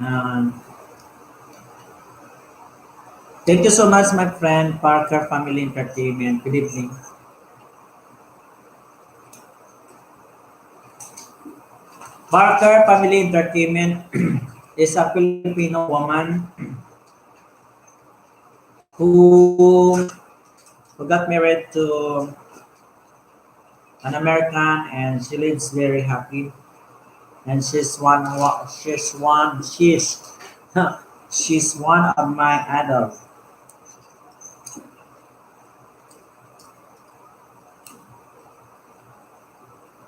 And thank you so much, my friend, Parker Family Entertainment. Good evening. Parker Family Entertainment is a Filipino woman who, who got married to an American, and she lives very happy. And she's one of my idols.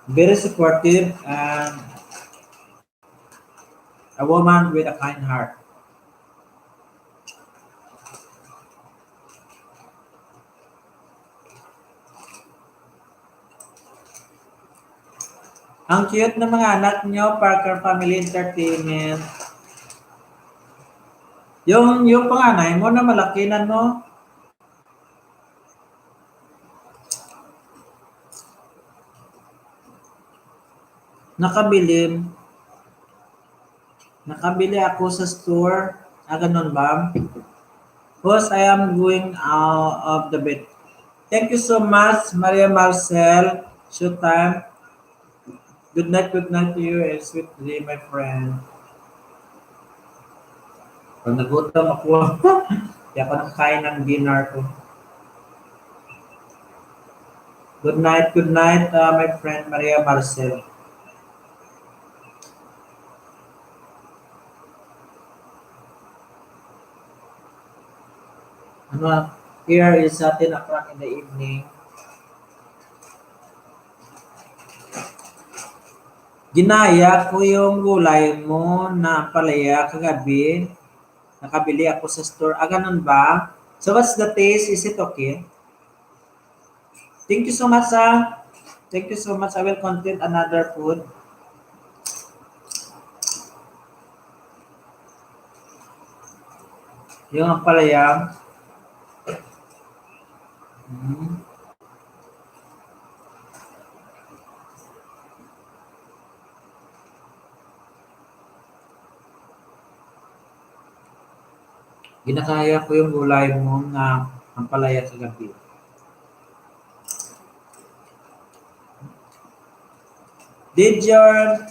Very supportive and a woman with a kind heart. Ang cute ng mga anak nyo, Parker Family Entertainment. Yung panganay mo na malaki na, no? Nakabili. Nakabili ako sa store. Ah, ganun ba? Because I am going out of the bed. Thank you so much, Maria Marcel. Showtime. Good night to you and sweet dream, my friend. Pag nagutom ako, kaya ako nakakain ng dinner ko. Good night, my friend Maria Marcel. Ano, here is 10 o'clock in the evening. Ginaya ko yung gulay mo na palaya kagabi. Nakabili ako sa store. Ah, ganun ba? So what's the taste? Is it okay? Thank you so much, Thank you so much. I will content another food. Yung ampalaya. Hmm. Ginakaya ko yung gulay mo na ampalaya sa gabi. Did your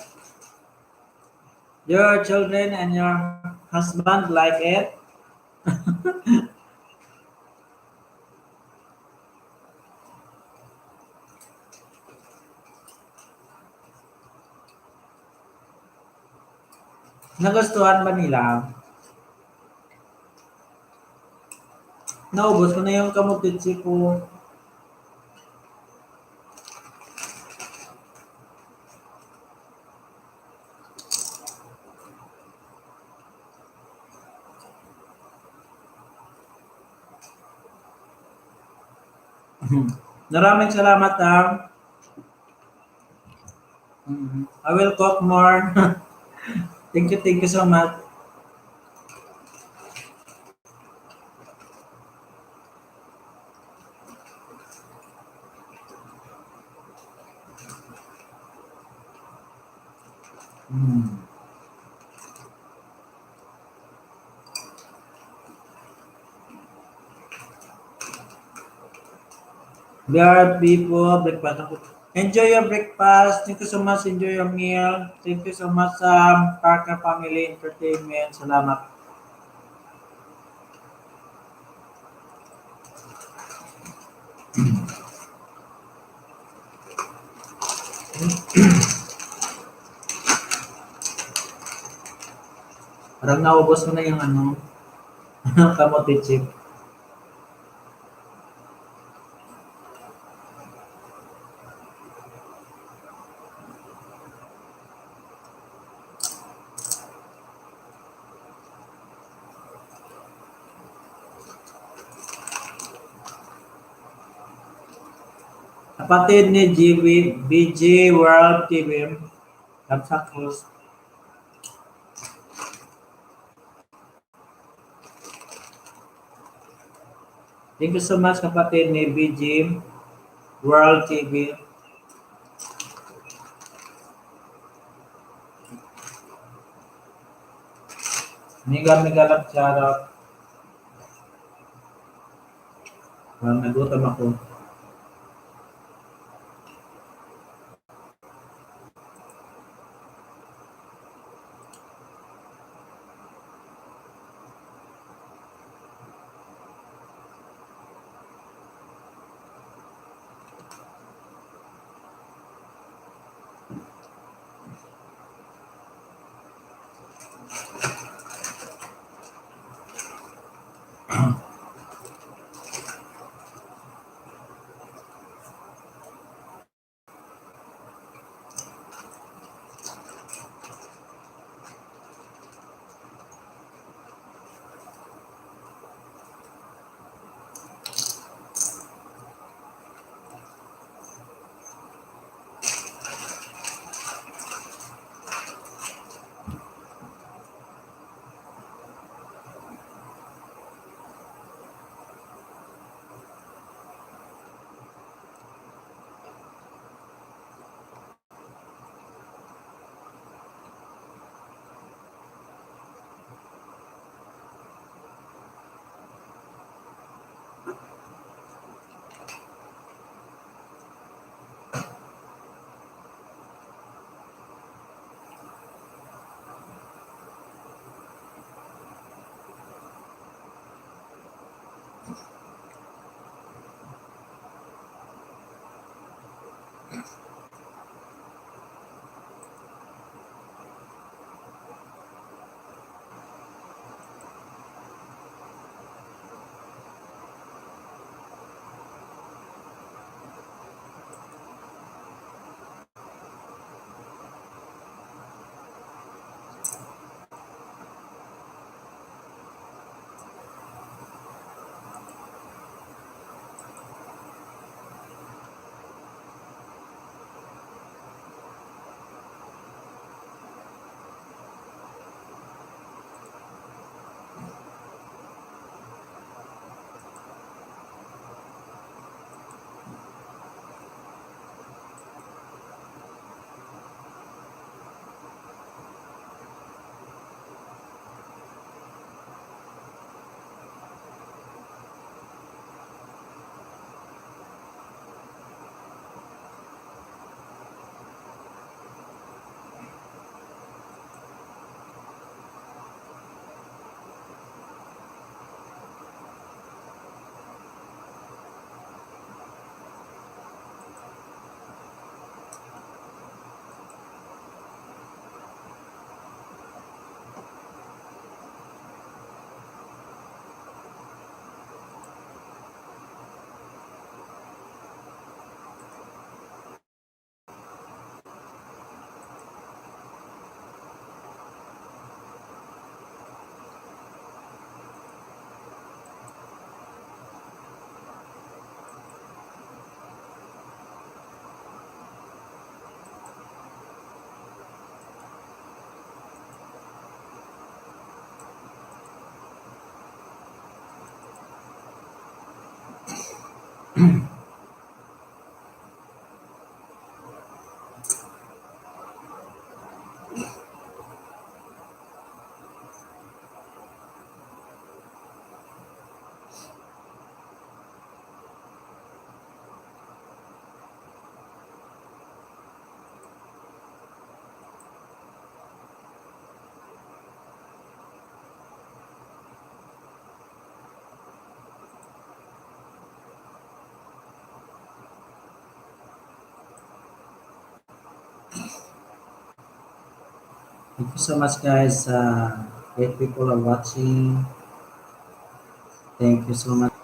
children and your husband like it? Nagustuhan ba nila? Naubos ko na yung kamutitsi ko. Maraming salamat, I will cook more. Thank you so much. Mm. There are people, breakfast ako. Enjoy your breakfast. Thank you so much. Enjoy your meal. Thank you so much, Parker Family Entertainment. Salamat. Parang naubos mo na yung kamote chip. Kapatid ni BG World TV, Kapsakos. Thank you so much kapatid ni BG, World TV. Mega mega love shoutout. Nagutom ako. Thank you so much guys. If people are watching, thank you so much.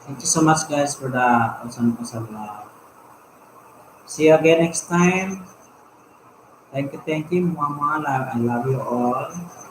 Thank you so much, guys, for the awesome, awesome. See you again next time. Thank you, thank you. Mama, I love you all.